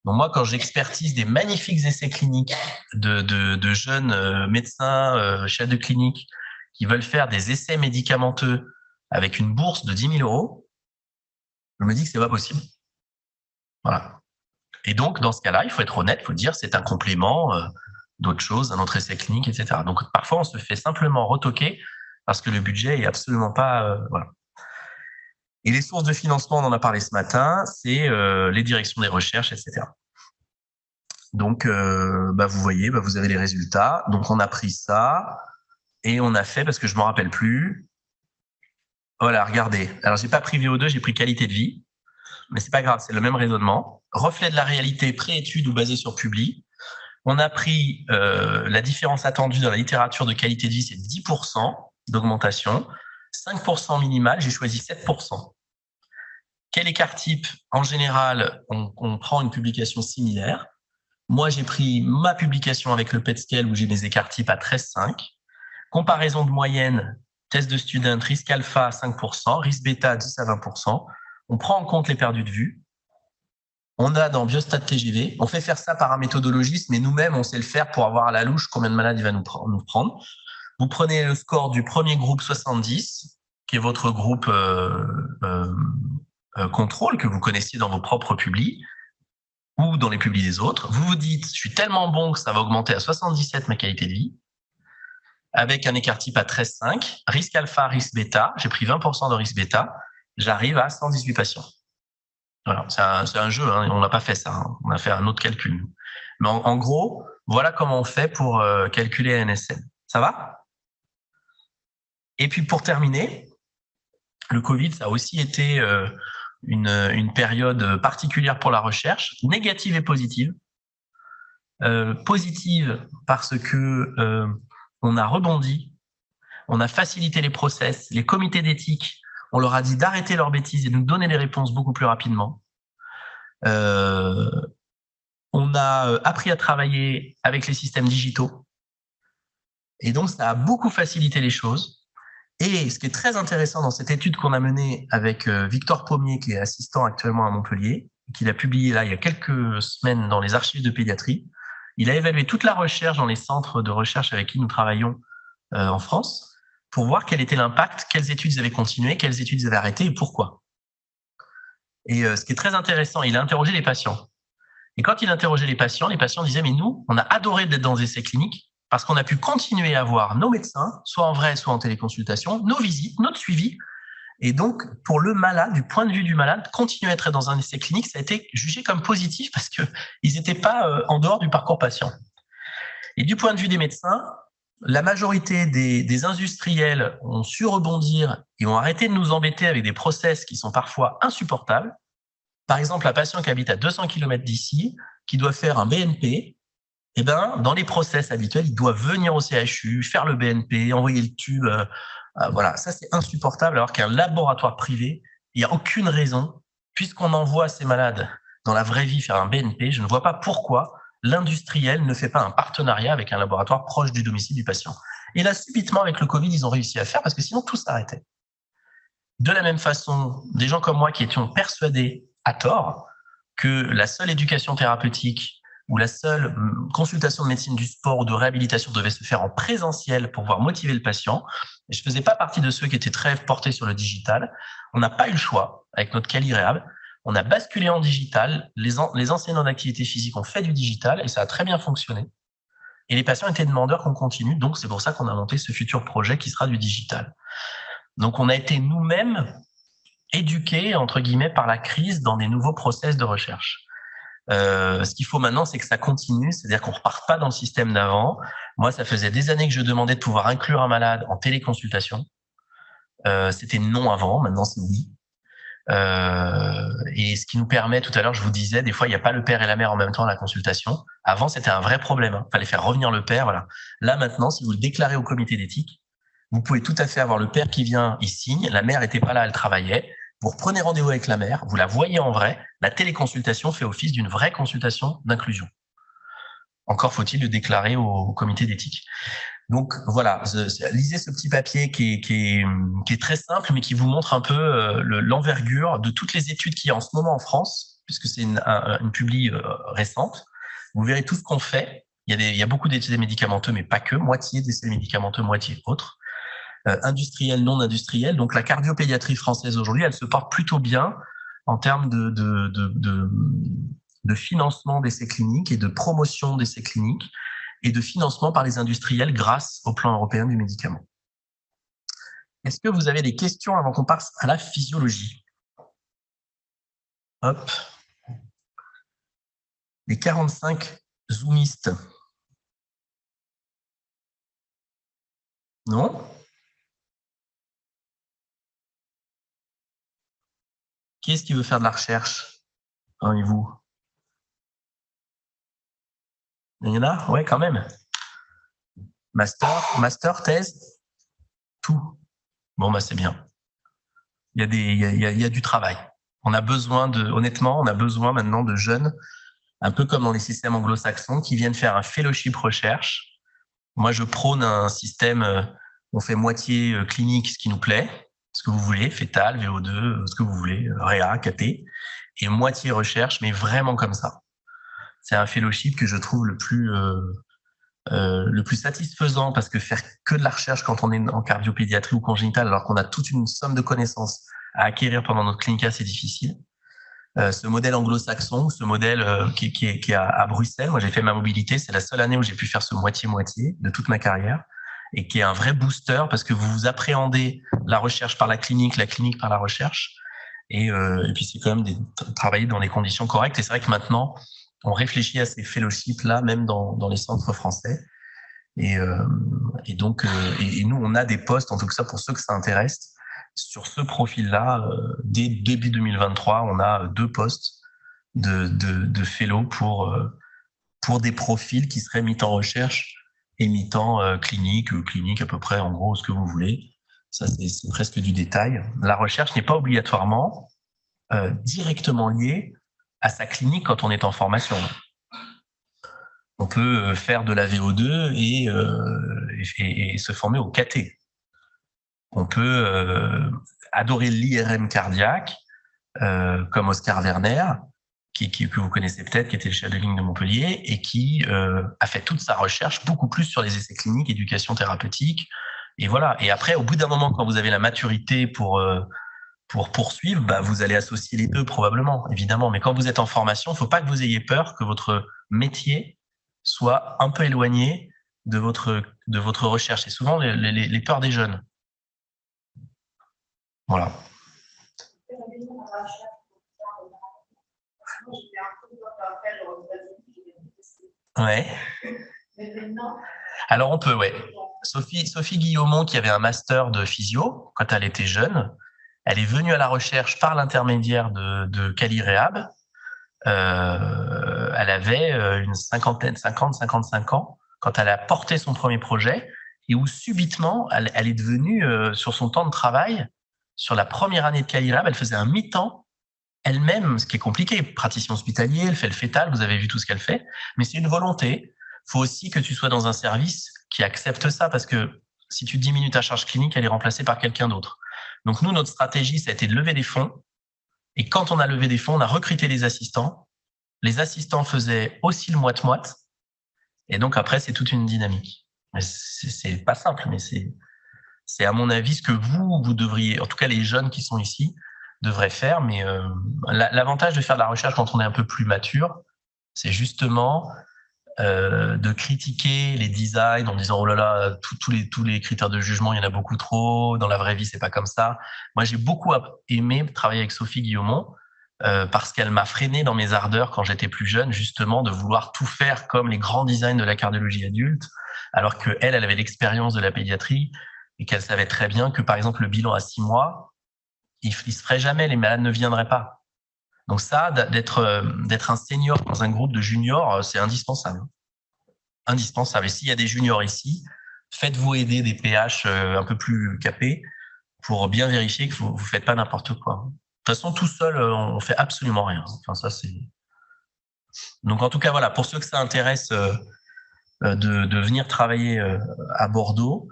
Donc moi, quand j'expertise des magnifiques essais cliniques de jeunes médecins, chefs de clinique, qui veulent faire des essais médicamenteux avec une bourse de 10 000 €, je me dis que c'est pas possible. Voilà. Et donc, dans ce cas-là, il faut être honnête, il faut dire c'est un complément d'autres choses, un autre essai clinique, etc. Donc, parfois, on se fait simplement retoquer parce que le budget est absolument pas... voilà. Et les sources de financement, on en a parlé ce matin, c'est les directions des recherches, etc. Donc, vous voyez, vous avez les résultats. Donc, on a pris ça... Et on a fait, parce que je ne me rappelle plus, voilà, regardez. Alors, j'ai pas pris VO2, j'ai pris qualité de vie. Mais c'est pas grave, c'est le même raisonnement. Reflet de la réalité pré-étude ou basé sur publi. On a pris la différence attendue dans la littérature de qualité de vie, c'est 10% d'augmentation. 5% minimal, j'ai choisi 7%. Quel écart type? En général, on prend une publication similaire. Moi, j'ai pris ma publication avec le PET-scale où j'ai des écarts types à 13,5. Comparaison de moyenne, test de student, risque alpha 5%, risque bêta 10 à 20%. On prend en compte les perdus de vue. On a dans Biostat TGV, on fait faire ça par un méthodologiste, mais nous-mêmes, on sait le faire pour avoir à la louche combien de malades il va nous prendre. Vous prenez le score du premier groupe 70, qui est votre groupe contrôle, que vous connaissiez dans vos propres publis ou dans les publis des autres. Vous vous dites, je suis tellement bon que ça va augmenter à 77 ma qualité de vie. Avec un écart type à 13,5, risque alpha, risque bêta, j'ai pris 20% de risque bêta, j'arrive à 118 patients. Voilà, c'est un jeu, hein, on n'a pas fait ça, hein, on a fait un autre calcul. Mais en gros, voilà comment on fait pour calculer NSN. Ça va? Et puis pour terminer, le Covid, ça a aussi été une période particulière pour la recherche, négative et positive. Positive parce que on a rebondi, on a facilité les process, les comités d'éthique, on leur a dit d'arrêter leurs bêtises et de nous donner les réponses beaucoup plus rapidement. On a appris à travailler avec les systèmes digitaux et donc ça a beaucoup facilité les choses. Et ce qui est très intéressant dans cette étude qu'on a menée avec Victor Pommier, qui est assistant actuellement à Montpellier, qu'il a publié là il y a quelques semaines dans les archives de pédiatrie, il a évalué toute la recherche dans les centres de recherche avec qui nous travaillons en France pour voir quel était l'impact, quelles études ils avaient continué, quelles études ils avaient arrêté et pourquoi. Et ce qui est très intéressant, il a interrogé les patients. Et quand il interrogeait les patients disaient, mais nous, on a adoré d'être dans des essais cliniques parce qu'on a pu continuer à voir nos médecins, soit en vrai, soit en téléconsultation, nos visites, notre suivi. Et donc, pour le malade, du point de vue du malade, continuer à être dans un essai clinique, ça a été jugé comme positif parce qu'ils n'étaient pas en dehors du parcours patient. Et du point de vue des médecins, la majorité des industriels ont su rebondir et ont arrêté de nous embêter avec des process qui sont parfois insupportables. Par exemple, un patient qui habite à 200 km d'ici, qui doit faire un BNP, eh ben, dans les process habituels, il doit venir au CHU, faire le BNP, envoyer le tube. Voilà, ça c'est insupportable, alors qu'un laboratoire privé, il n'y a aucune raison, puisqu'on envoie ces malades dans la vraie vie faire un BNP, je ne vois pas pourquoi l'industriel ne fait pas un partenariat avec un laboratoire proche du domicile du patient. Et là, subitement, avec le Covid, ils ont réussi à faire, parce que sinon, tout s'arrêtait. De la même façon, des gens comme moi qui étions persuadés, à tort, que la seule éducation thérapeutique ou la seule consultation de médecine du sport ou de réhabilitation devait se faire en présentiel pour pouvoir motiver le patient. Et je ne faisais pas partie de ceux qui étaient très portés sur le digital. On n'a pas eu le choix avec notre CaliRehab. On a basculé en digital. Les enseignants d'activité physique ont fait du digital et ça a très bien fonctionné. Et les patients étaient demandeurs qu'on continue. Donc, c'est pour ça qu'on a monté ce futur projet qui sera du digital. Donc, on a été nous-mêmes éduqués, entre guillemets, par la crise dans des nouveaux process de recherche. Ce qu'il faut maintenant, c'est que ça continue, c'est-à-dire qu'on ne reparte pas dans le système d'avant. Moi, ça faisait des années que je demandais de pouvoir inclure un malade en téléconsultation. C'était non avant, maintenant c'est oui. Et ce qui nous permet, tout à l'heure, je vous disais, des fois, il n'y a pas le père et la mère en même temps à la consultation. Avant, c'était un vrai problème. Il fallait faire revenir le père. Voilà. Là, maintenant, si vous le déclarez au comité d'éthique, vous pouvez tout à fait avoir le père qui vient, il signe. La mère n'était pas là, elle travaillait. Vous reprenez rendez-vous avec la mère, vous la voyez en vrai. La téléconsultation fait office d'une vraie consultation d'inclusion. Encore faut-il le déclarer au comité d'éthique. Donc voilà, lisez ce petit papier qui est très simple, mais qui vous montre un peu l'envergure de toutes les études qu'il y a en ce moment en France, puisque c'est une publi récente. Vous verrez tout ce qu'on fait. Il y a beaucoup d'essais médicamenteux, mais pas que. Moitié d'essais médicamenteux, moitié autres. Industriel, non industriel. Donc la cardiopédiatrie française aujourd'hui, elle se porte plutôt bien en termes de financement d'essais cliniques et de promotion d'essais cliniques et de financement par les industriels grâce au plan européen du médicament. Est-ce que vous avez des questions avant qu'on passe à la physiologie? Hop. Les 45 zoomistes. Non? Qui est-ce qui veut faire de la recherche parmi vous? Il y en a? Ouais, quand même. Master, thèse? Tout. Bon, bah, c'est bien. Il y a du travail. Honnêtement, on a besoin maintenant de jeunes, un peu comme dans les systèmes anglo-saxons, qui viennent faire un fellowship recherche. Moi, je prône un système, on fait moitié clinique, ce qui nous plaît, ce que vous voulez, fétal, VO2, ce que vous voulez, réa, KT, et moitié recherche, mais vraiment comme ça. C'est un fellowship que je trouve le plus satisfaisant, parce que faire que de la recherche quand on est en cardiopédiatrie ou congénitale, alors qu'on a toute une somme de connaissances à acquérir pendant notre clinica, c'est difficile. Ce modèle anglo-saxon, ce modèle qui est à Bruxelles, moi j'ai fait ma mobilité, c'est la seule année où j'ai pu faire ce moitié-moitié de toute ma carrière, et qui est un vrai booster parce que vous appréhendez la recherche par la clinique par la recherche, et puis c'est quand même travailler dans des conditions correctes. Et c'est vrai que maintenant, on réfléchit à ces fellowships-là, même dans les centres français. Et donc, nous, on a des postes, en tout cas pour ceux que ça intéresse, sur ce profil-là. Dès début 2023, on a 2 postes de fellow pour des profils qui seraient mi-temps recherche et mi-temps clinique à peu près, en gros, ce que vous voulez. Ça, c'est presque du détail. La recherche n'est pas obligatoirement directement liée à sa clinique quand on est en formation. On peut faire de la VO2 et se former au KT. On peut adorer l'IRM cardiaque, comme Oscar Werner, que vous connaissez peut-être, qui était le chef de ligne de Montpellier, et qui a fait toute sa recherche beaucoup plus sur les essais cliniques, éducation thérapeutique. Et voilà. Et après, au bout d'un moment, quand vous avez la maturité pour pour poursuivre, vous allez associer les deux probablement, évidemment. Mais quand vous êtes en formation, il ne faut pas que vous ayez peur que votre métier soit un peu éloigné de votre recherche. C'est souvent les peurs des jeunes. Voilà. Ouais. Alors on peut, ouais. Sophie Guillaumont, qui avait un master de physio quand elle était jeune, elle est venue à la recherche par l'intermédiaire de Cali Rehab. Elle avait une cinquantaine, 50, 55 ans quand elle a porté son premier projet et où subitement, elle est devenue, sur son temps de travail, sur la première année de Cali Rehab, elle faisait un mi-temps elle-même, ce qui est compliqué. Praticien hospitalier, elle fait le fœtal, vous avez vu tout ce qu'elle fait, mais c'est une volonté. Il faut aussi que tu sois dans un service qui accepte ça, parce que si tu diminues ta charge clinique, elle est remplacée par quelqu'un d'autre. Donc nous, notre stratégie, ça a été de lever des fonds. Et quand on a levé des fonds, on a recruté des assistants. Les assistants faisaient aussi le moite-moite. Et donc après, c'est toute une dynamique. Mais c'est pas simple, mais c'est à mon avis ce que vous devriez, en tout cas les jeunes qui sont ici, devraient faire. Mais l'avantage de faire de la recherche quand on est un peu plus mature, c'est justement de critiquer les designs en disant oh là là, tous les critères de jugement, il y en a beaucoup trop, dans la vraie vie c'est pas comme ça. Moi j'ai beaucoup aimé travailler avec Sophie Guillaumont parce qu'elle m'a freiné dans mes ardeurs quand j'étais plus jeune, justement de vouloir tout faire comme les grands designs de la cardiologie adulte, alors que elle avait l'expérience de la pédiatrie et qu'elle savait très bien que par exemple le bilan à 6 mois, il se ferait jamais, les malades ne viendraient pas. Donc ça, d'être un senior dans un groupe de juniors, c'est indispensable. Indispensable. Et s'il y a des juniors ici, faites-vous aider des PH un peu plus capés pour bien vérifier que vous faites pas n'importe quoi. De toute façon, tout seul, on fait absolument rien. Enfin, ça, c'est... Donc, en tout cas, voilà, pour ceux que ça intéresse de venir travailler à Bordeaux,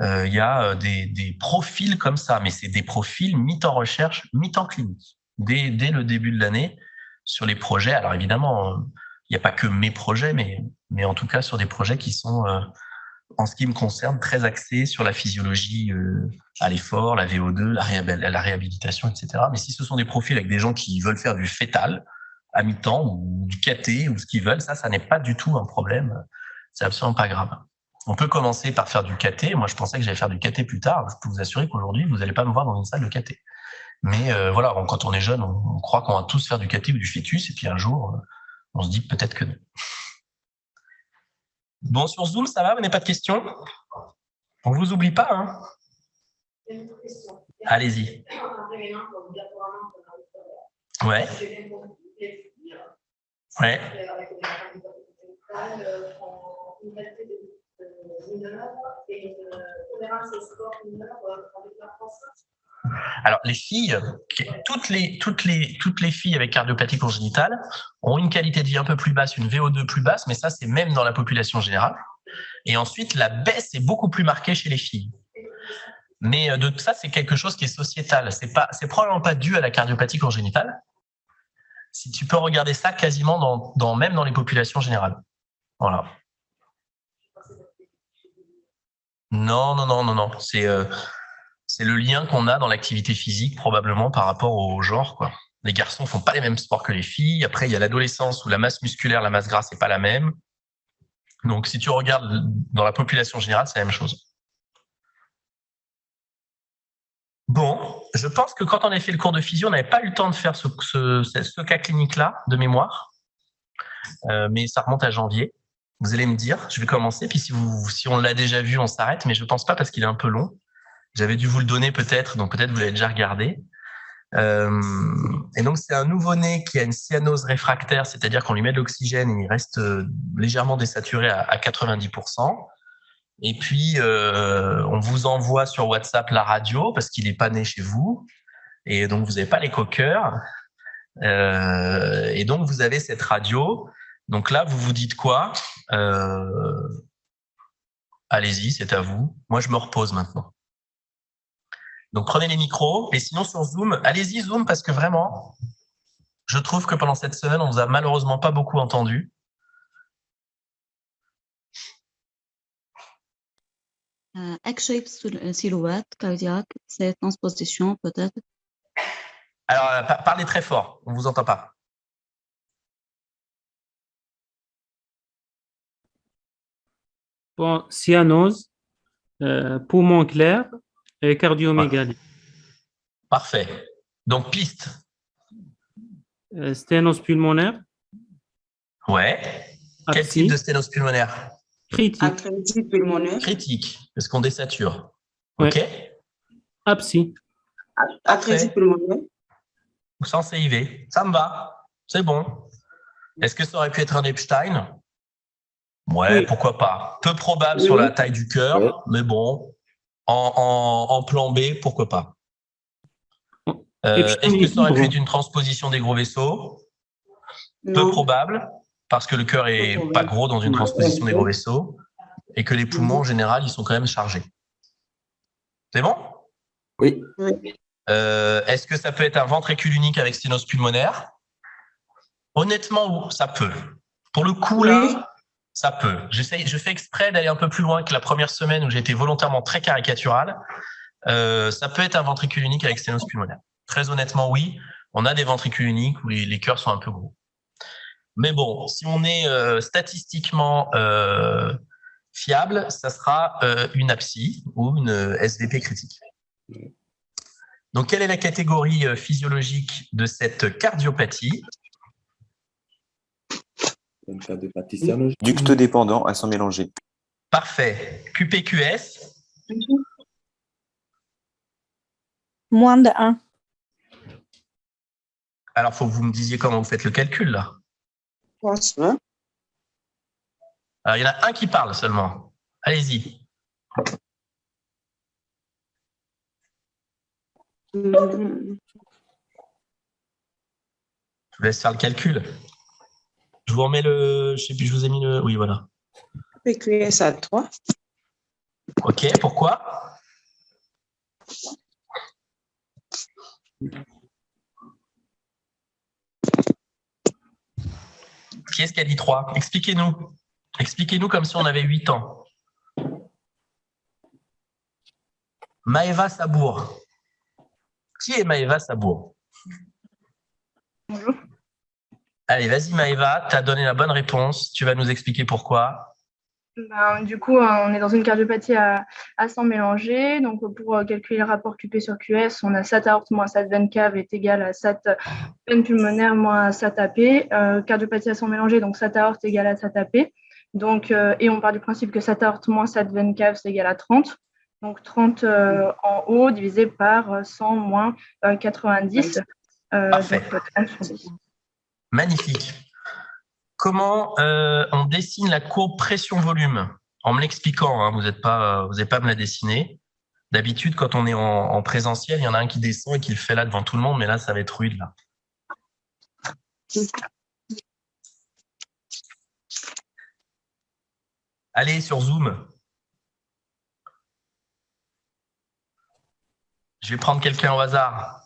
il y a des profils comme ça, mais c'est des profils mi-temps recherche, mi-temps clinique. Dès le début de l'année, sur les projets. Alors évidemment, il n'y a pas que mes projets, mais en tout cas sur des projets qui sont, en ce qui me concerne, très axés sur la physiologie à l'effort, la VO2, la réhabilitation, etc. Mais si ce sont des profils avec des gens qui veulent faire du fœtal à mi-temps ou du caté ou ce qu'ils veulent, ça n'est pas du tout un problème. C'est absolument pas grave. On peut commencer par faire du caté. Moi, je pensais que j'allais faire du caté plus tard. Je peux vous assurer qu'aujourd'hui, vous n'allez pas me voir dans une salle de caté. Mais voilà, quand on est jeune, on croit qu'on va tous faire du caté ou du fœtus, et puis un jour, on se dit peut-être que non. Bon, sur Zoom, ça va? Vous n'avez pas de questions? On ne vous oublie pas, hein? Allez-y. Ouais. Ouais. Alors, les filles, toutes les filles avec cardiopathie congénitale ont une qualité de vie un peu plus basse, une VO2 plus basse, mais ça, c'est même dans la population générale. Et ensuite, la baisse est beaucoup plus marquée chez les filles. Mais de ça, c'est quelque chose qui est sociétal. C'est probablement pas dû à la cardiopathie congénitale. Si tu peux regarder ça quasiment même dans les populations générales. Voilà. Non. C'est le lien qu'on a dans l'activité physique, probablement par rapport au genre, quoi. Les garçons font pas les mêmes sports que les filles. Après, il y a l'adolescence où la masse musculaire, la masse grasse n'est pas la même. Donc, si tu regardes dans la population générale, c'est la même chose. Bon, je pense que quand on a fait le cours de physio, on n'avait pas eu le temps de faire ce cas clinique-là, de mémoire. Mais ça remonte à janvier. Vous allez me dire, je vais commencer. Puis si on l'a déjà vu, on s'arrête. Mais je pense pas parce qu'il est un peu long. J'avais dû vous le donner peut-être, donc peut-être vous l'avez déjà regardé. Et donc, c'est un nouveau-né qui a une cyanose réfractaire, c'est-à-dire qu'on lui met de l'oxygène et il reste légèrement désaturé à 90%. Et puis, on vous envoie sur WhatsApp la radio parce qu'il n'est pas né chez vous. Et donc, vous n'avez pas l'écho-cœur. Et donc, vous avez cette radio. Donc là, vous vous dites quoi? Allez-y, c'est à vous. Moi, je me repose maintenant. Donc, prenez les micros. Et sinon, sur Zoom, allez-y, Zoom, parce que vraiment, je trouve que pendant cette semaine, on ne vous a malheureusement pas beaucoup entendu. Egg-shaped silhouette cardiaque, c'est transposition peut-être. Alors, parlez très fort, on ne vous entend pas. Bon, cyanose, poumon clair et cardiomégalie. Parfait. Donc, piste. Sténose pulmonaire, Ouais. Quel type abscisse, de sténose pulmonaire? critique, Atrésie pulmonaire. Critique, parce qu'on désature. Ouais. OK. abscisse. Atrésie Parfait. pulmonaire. Ou sans CIV. Ça me va. C'est bon. Est-ce que ça aurait pu être un Epstein? Ouais, Oui. pourquoi pas. Peu probable Oui. sur la taille du cœur, Ouais. mais bon. En plan B, pourquoi pas. Epstein Est-ce que ça aurait pu libre. être une transposition des gros vaisseaux? Peu Non. probable, parce que le cœur est Peu probable. pas gros dans une transposition des Ouais. gros vaisseaux et que les poumons, en général, ils sont quand même chargés. C'est bon? Oui. Oui. Est-ce que ça peut être un ventricule unique avec sténose pulmonaire? Honnêtement, ça peut. Pour le coup, Oui. là, ça peut. Je fais exprès d'aller un peu plus loin que la première semaine où j'ai été volontairement très caricatural. Ça peut être un ventricule unique avec sténose pulmonaire. Très honnêtement, oui. On a des ventricules uniques où les cœurs sont un peu gros. Mais bon, si on est statistiquement fiable, ça sera une APSI ou une SVP critique. Donc, quelle est la catégorie physiologique de cette cardiopathie? Ducte dépendant à sang mélangé. Parfait. QPQS? Moins de 1. Alors, il faut que vous me disiez comment vous faites le calcul, là. Hein? Alors, il y en a un qui parle seulement. Allez-y. Mhm. Je vous laisse faire le calcul. Je vous remets le... Je sais plus, je vous ai mis le... Oui, voilà. PQS à 3. OK, pourquoi? Qui est-ce qui a dit 3? Expliquez-nous. Expliquez-nous comme si on avait 8 ans. Maëva Sabour. Qui est Maëva Sabour? Bonjour. Allez, vas-y Maëva, tu as donné la bonne réponse. Tu vas nous expliquer pourquoi. Du coup, on est dans une cardiopathie à sang mélangé. Donc, pour calculer le rapport QP sur QS, on a SAT aorte moins SAT veine cave est égal à SAT veine pulmonaire moins SAT AP. Cardiopathie à sang mélangé, donc SAT aorte égale à SAT AP. Donc, et on part du principe que SAT aorte moins SAT veine cave, c'est égal à 30. Donc, 30 en haut divisé par 100 moins 90. Parfait. Donc, 30 sur 10. Magnifique. Comment on dessine la courbe pression-volume? En me l'expliquant, hein, vous n'êtes pas à me la dessiner. D'habitude, quand on est en présentiel, il y en a un qui descend et qui le fait là devant tout le monde, mais là, ça va être rude. Là. Allez, sur Zoom. Je vais prendre quelqu'un au hasard.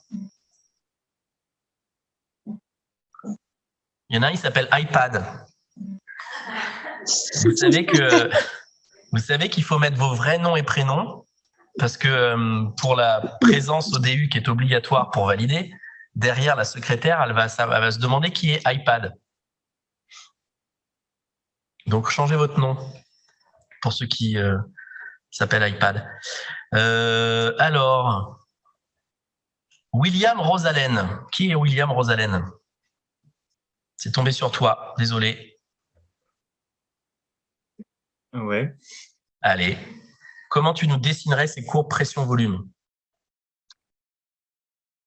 Il y en a un, il s'appelle iPad. Vous savez qu'il faut mettre vos vrais noms et prénoms parce que pour la présence au DU qui est obligatoire pour valider, derrière la secrétaire, elle va se demander qui est iPad. Donc, changez votre nom pour ceux qui s'appellent iPad. Alors, William Rosalène. Qui est William Rosalène? C'est tombé sur toi, désolé. Ouais. Allez. Comment tu nous dessinerais ces courbes pression-volume?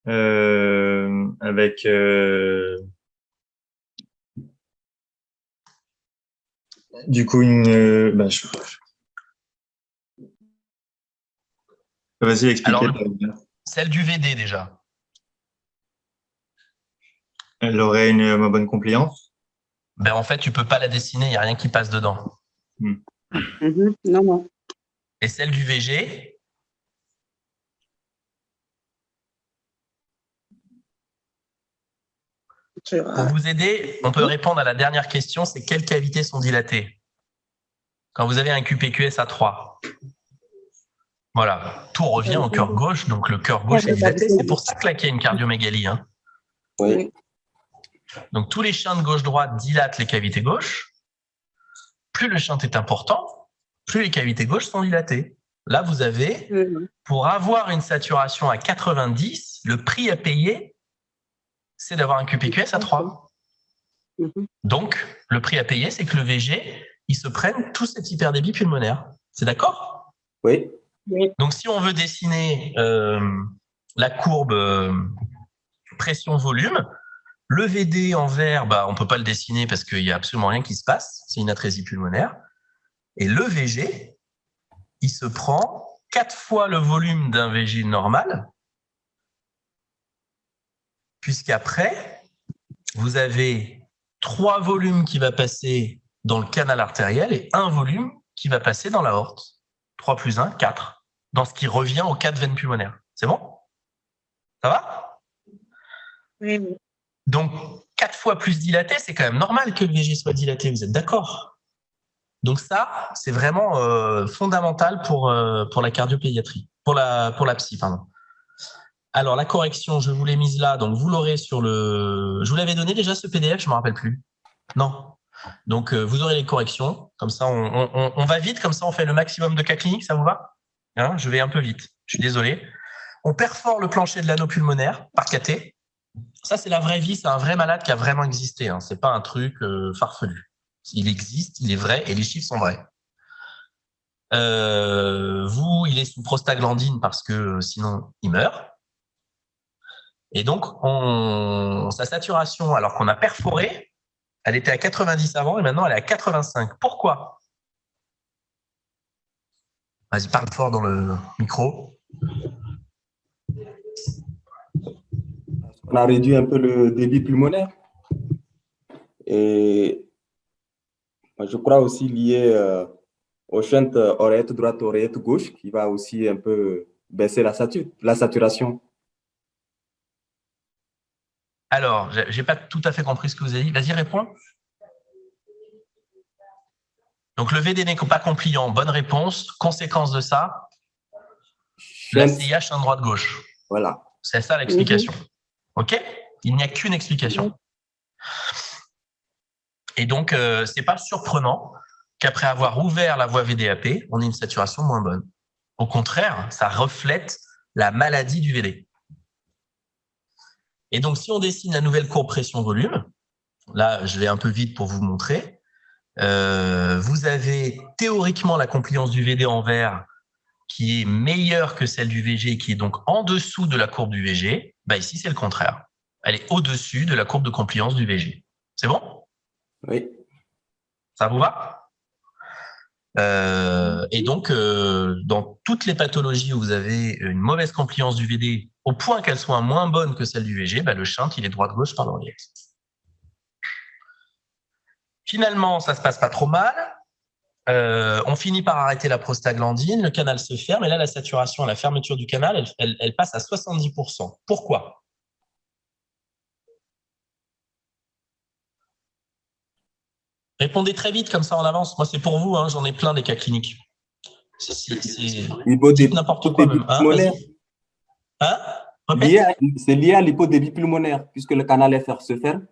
Avec du coup une. Vas-y, expliquez. Alors, celle du VD déjà. Elle aurait une bonne compliance. Ben, en fait, tu peux pas la dessiner, il n'y a rien qui passe dedans. Non, non. Et celle du VG? Pour vous aider, on peut répondre à la dernière question, c'est quelles cavités sont dilatées? Quand vous avez un QPQS à 3. Voilà, tout revient au cœur gauche, donc le cœur gauche est dilaté. C'est pour ça que là, qu'il y a une cardiomégalie. Hein. Oui. Donc, tous les shunts gauche-droite dilatent les cavités gauches. Plus le shunt est important, plus les cavités gauches sont dilatées. Là, vous avez, pour avoir une saturation à 90, le prix à payer, c'est d'avoir un QPQS à 3. Donc, le prix à payer, c'est que le VG, il se prenne tout cet hyperdébit pulmonaire. C'est d'accord? Oui. Donc, si on veut dessiner la courbe pression-volume, le VD en vert, on ne peut pas le dessiner parce qu'il n'y a absolument rien qui se passe. C'est une atrésie pulmonaire. Et le VG, il se prend 4 fois le volume d'un VG normal, puisqu'après, vous avez 3 volumes qui va passer dans le canal artériel et 1 volume qui va passer dans l'aorte. 3 plus 1, 4. Dans ce qui revient aux 4 veines pulmonaires. C'est bon? Ça va? Oui. Donc, 4 fois plus dilaté, c'est quand même normal que le VG soit dilaté, vous êtes d'accord? Donc ça, c'est vraiment fondamental pour la cardiopédiatrie, pour la psy, pardon. Alors, la correction, je vous l'ai mise là, donc vous l'aurez sur le... Je vous l'avais donné déjà ce PDF, je ne me rappelle plus. Non. Donc, vous aurez les corrections, comme ça, on va vite, comme ça, on fait le maximum de cas cliniques, ça vous va? Hein, je vais un peu vite, je suis désolé. On perfore le plancher de l'anneau pulmonaire par cathé. Ça, c'est la vraie vie, c'est un vrai malade qui a vraiment existé. Hein. Ce n'est pas un truc farfelu. Il existe, il est vrai et les chiffres sont vrais. Il est sous prostaglandine parce que sinon, il meurt. Et donc, sa saturation, alors qu'on a perforé, elle était à 90 avant et maintenant elle est à 85. Pourquoi? Vas-y, parle fort dans le micro. On a réduit un peu le débit pulmonaire. Et je crois aussi lié au shunt oreillette droite, oreillette gauche, qui va aussi un peu baisser la saturation. Alors, je n'ai pas tout à fait compris ce que vous avez dit. Vas-y, réponds. Donc, le VD n'est pas compliant. Bonne réponse. Conséquence de ça, la CIH shunt droite-gauche. Voilà. C'est ça l'explication. OK? Il n'y a qu'une explication. Et donc, ce n'est pas surprenant qu'après avoir ouvert la voie VDAP, on ait une saturation moins bonne. Au contraire, ça reflète la maladie du VD. Et donc, si on dessine la nouvelle courbe pression-volume, là, je vais un peu vite pour vous montrer, vous avez théoriquement la compliance du VD en vert qui est meilleure que celle du VG, qui est donc en dessous de la courbe du VG. Ici, c'est le contraire. Elle est au-dessus de la courbe de compliance du VG. C'est bon? Oui. Ça vous va? Et donc, dans toutes les pathologies où vous avez une mauvaise compliance du VD, au point qu'elle soit moins bonne que celle du VG, le shunt, il est droite-gauche par l'oreillette. Finalement, ça ne se passe pas trop mal. On finit par arrêter la prostaglandine, le canal se ferme, et là, la saturation à la fermeture du canal, elle passe à 70%. Pourquoi? Répondez très vite, comme ça on avance. Moi, c'est pour vous, hein, j'en ai plein des cas cliniques. C'est n'importe quoi même. C'est lié à l'hypodébit pulmonaire, puisque le canal FR se ferme.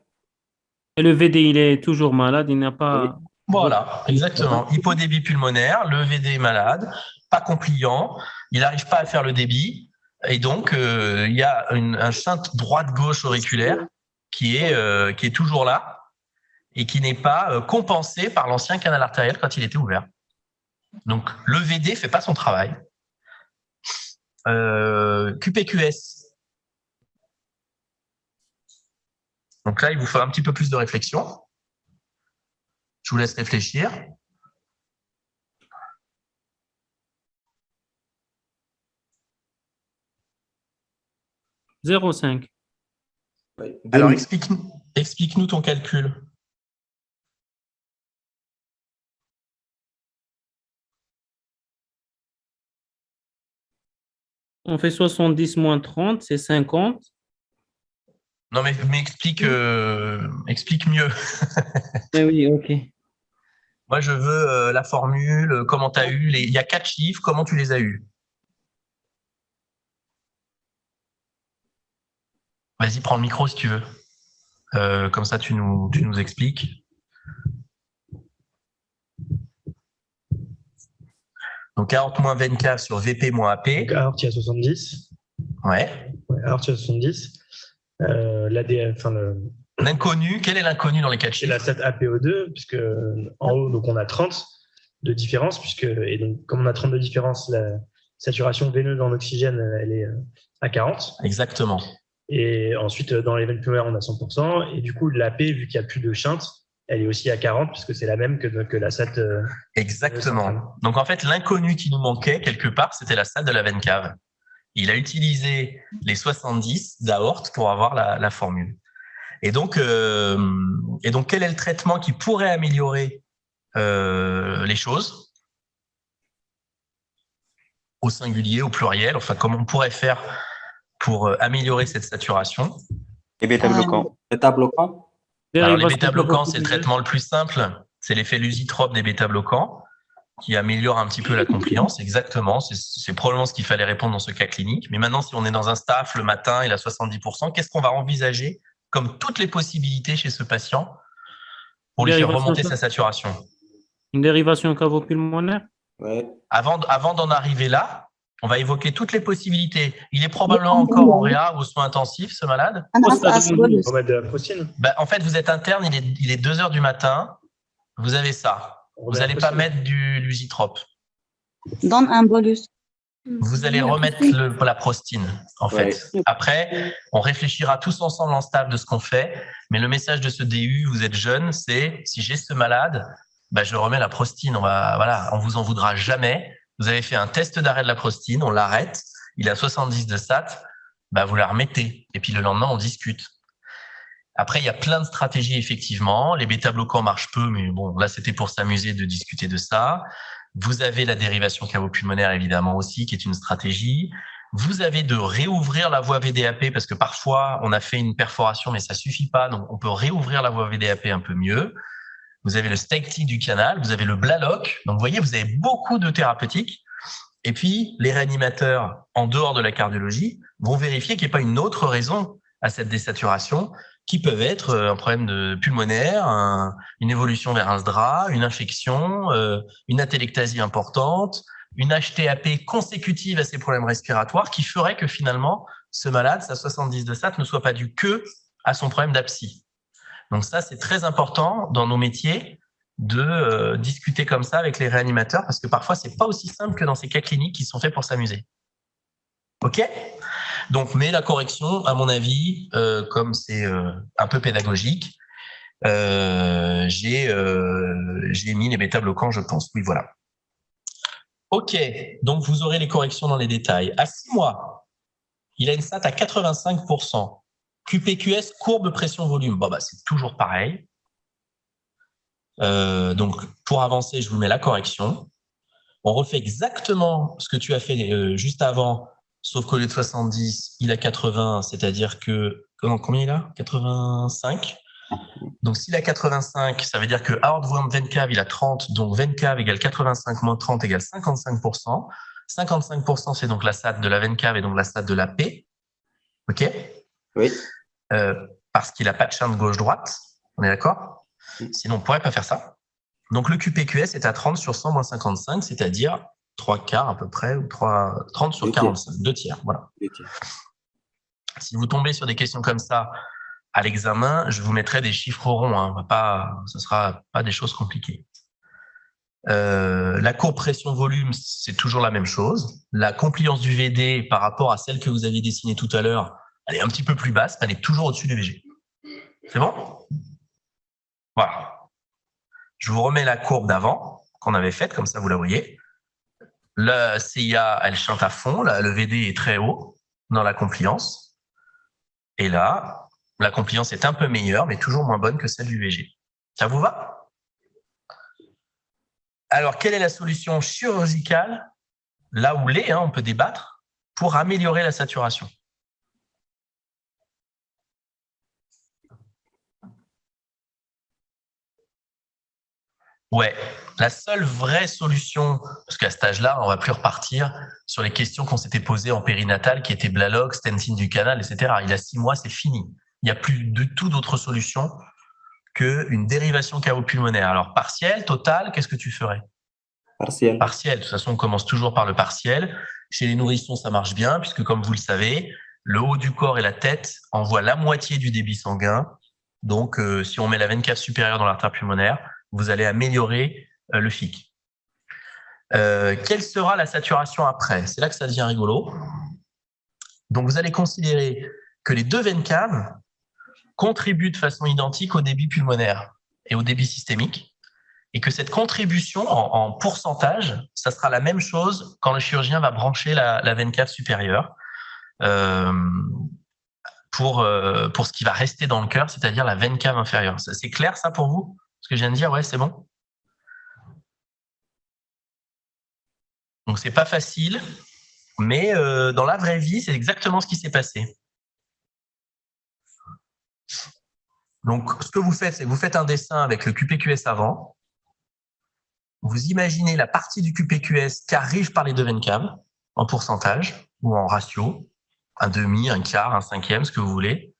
Et le VD, il est toujours malade, il n'a pas... Voilà, exactement. Hypodébit pulmonaire, le VD est malade, pas compliant, il n'arrive pas à faire le débit, et donc il y a un shunt droite-gauche auriculaire qui est toujours là, et qui n'est pas compensé par l'ancien canal artériel quand il était ouvert. Donc, le VD ne fait pas son travail. QPQS. Donc là, il vous faut un petit peu plus de réflexion. Je vous laisse réfléchir. « 0,5. Alors, explique-nous ton calcul. On fait 70 moins 30, c'est 50. Non, mais explique mieux. Oui, OK. Moi, je veux la formule, comment tu as eu. Il y a 4 chiffres, comment tu les as eus? Vas-y, prends le micro si tu veux. Comme ça, tu nous expliques. Donc, aorte moins veine cave sur VP moins AP. Donc, aorte, il y a 70. Ouais. Aorte, il y a 70. L'inconnu, quel est l'inconnu dans les cas de C'est la SAT APO2, puisque en haut, donc on a 30 de différence, et donc comme on a 30 de différence, la saturation veineuse en oxygène, elle est à 40. Exactement. Et ensuite, dans les veines pulmonaires, on a 100%. Et du coup, l'AP, vu qu'il n'y a plus de shunt, elle est aussi à 40, puisque c'est la même que la SAT. Exactement. Donc, en fait, l'inconnu qui nous manquait, quelque part, c'était la SAT de la veine cave. Il a utilisé les 70 d'aorte pour avoir la formule. Et donc, quel est le traitement qui pourrait améliorer les choses au singulier, au pluriel, enfin, comment on pourrait faire pour améliorer cette saturation? Les bêta-bloquants. Bêta-bloquants. Alors, les bêta-bloquants, c'est le traitement le plus simple. C'est l'effet lusitrope des bêta-bloquants qui améliore un petit peu la compliance. Exactement. C'est probablement ce qu'il fallait répondre dans ce cas clinique. Mais maintenant, si on est dans un staff le matin, il a 70%, qu'est-ce qu'on va envisager comme toutes les possibilités chez ce patient pour lui faire remonter sa saturation? Une dérivation cavo-pulmonaire? Ouais. Avant d'en arriver là, on va évoquer toutes les possibilités. Il est probablement encore en réa ou aux soins intensifs, ce malade. On va mettre de la prostine. En fait, vous êtes interne, il est 2 heures du matin, vous avez ça. Vous n'allez pas mettre du lusitrope. Donne un bolus. Vous allez remettre la prostine, en fait. Ouais. Après, on réfléchira tous ensemble en staff de ce qu'on fait. Mais le message de ce DU, vous êtes jeune, c'est si j'ai ce malade, je remets la prostine. On vous en voudra jamais. Vous avez fait un test d'arrêt de la prostine, on l'arrête. Il a 70 de SAT, vous la remettez. Et puis le lendemain, on discute. Après, il y a plein de stratégies, effectivement. Les bêta-bloquants marchent peu, mais bon, là, c'était pour s'amuser de discuter de ça. Vous avez la dérivation cavo-pulmonaire, évidemment, aussi, qui est une stratégie. Vous avez de réouvrir la voie VDAP, parce que parfois, on a fait une perforation, mais ça suffit pas. Donc, on peut réouvrir la voie VDAP un peu mieux. Vous avez le Stecti du canal. Vous avez le Blaloc. Donc, vous voyez, vous avez beaucoup de thérapeutiques. Et puis, les réanimateurs, en dehors de la cardiologie, vont vérifier qu'il n'y a pas une autre raison à cette désaturation, qui peuvent être un problème pulmonaire, une évolution vers un SDRA, une infection, une atélectasie importante, une HTAP consécutive à ces problèmes respiratoires qui ferait que finalement, ce malade, sa 70 de SAT, ne soit pas dû que à son problème d'apsie. Donc ça, c'est très important dans nos métiers de discuter comme ça avec les réanimateurs parce que parfois, c'est pas aussi simple que dans ces cas cliniques qui sont faits pour s'amuser. OK ? Donc, mais la correction, à mon avis, comme c'est un peu pédagogique, j'ai mis les bêta-bloquants, je pense. Oui, voilà. OK, donc vous aurez les corrections dans les détails. À 6 mois, il a une SAT à 85%. QPQS, courbe pression-volume. C'est toujours pareil. Donc, pour avancer, je vous mets la correction. On refait exactement ce que tu as fait juste avant, sauf qu'au lieu de 70, il a 80, c'est-à-dire que... Combien il a ? 85. Donc, s'il a 85, ça veut dire que aorte veine cave, il a 30, donc veine cave égale 85 moins 30 égale 55%. 55%, c'est donc la SAT de la veine cave et donc la SAT de la P. OK ? Oui. Parce qu'il n'a pas de chaîne gauche-droite. On est d'accord ? Sinon, on ne pourrait pas faire ça. Donc, le QPQS est à 30 sur 100 moins 55, c'est-à-dire 3 quarts à peu près, ou 30 sur 45, 2 tiers. Voilà. Si vous tombez sur des questions comme ça à l'examen, je vous mettrai des chiffres ronds. Ce ne sera pas des choses compliquées. La courbe pression-volume, c'est toujours la même chose. La compliance du VD par rapport à celle que vous aviez dessinée tout à l'heure, elle est un petit peu plus basse, mais elle est toujours au-dessus du VG. C'est bon ? Voilà. Je vous remets la courbe d'avant qu'on avait faite, comme ça vous la voyez. La CIA, elle chante à fond, le VD est très haut dans la compliance. Et là, la compliance est un peu meilleure, mais toujours moins bonne que celle du VG. Ça vous va ? Alors, quelle est la solution chirurgicale, là où on peut débattre, pour améliorer la saturation ? Ouais, La seule vraie solution, parce qu'à cet âge-là, on ne va plus repartir sur les questions qu'on s'était posées en périnatale, qui étaient Blalock, stenting du canal, etc. Il a 6 mois, c'est fini. Il n'y a plus du tout d'autre solution qu'une dérivation chaos-pulmonaire. Alors, partiel, total, qu'est-ce que tu ferais? Partiel. Partiel. De toute façon, on commence toujours par le partiel. Chez les nourrissons, ça marche bien, puisque comme vous le savez, le haut du corps et la tête envoient la moitié du débit sanguin. Donc, si on met la veine cave supérieure dans l'artère pulmonaire, vous allez améliorer le FIC. Quelle sera la saturation après? C'est là que ça devient rigolo. Donc, vous allez considérer que les deux veines caves contribuent de façon identique au débit pulmonaire et au débit systémique, et que cette contribution en pourcentage, ça sera la même chose quand le chirurgien va brancher la veine cave supérieure pour ce qui va rester dans le cœur, c'est-à-dire la veine cave inférieure. C'est clair ça pour vous? Ce que je viens de dire, ouais, c'est bon? Donc, c'est pas facile, mais dans la vraie vie, c'est exactement ce qui s'est passé. Donc, ce que vous faites, c'est que vous faites un dessin avec le QPQS avant. Vous imaginez la partie du QPQS qui arrive par les deux veines caves, en pourcentage ou en ratio, un demi, un quart, un cinquième, ce que vous voulez.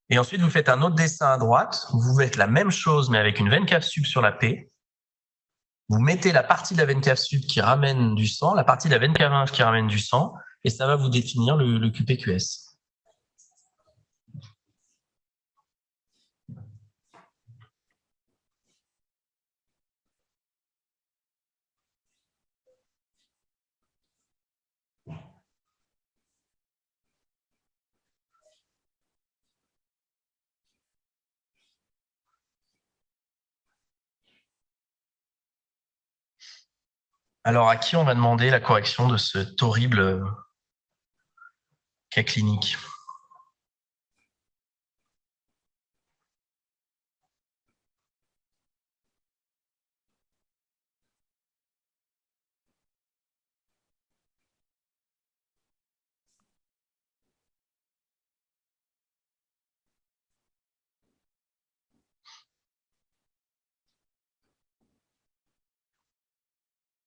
Et ensuite, vous faites un autre dessin à droite. Vous faites la même chose, mais avec une veine cave sub sur la P. Vous mettez la partie de la veine cave sub qui ramène du sang, la partie de la veine cave inférieure qui ramène du sang, et ça va vous définir le QPQS. Alors, à qui on va demander la correction de cet horrible cas clinique?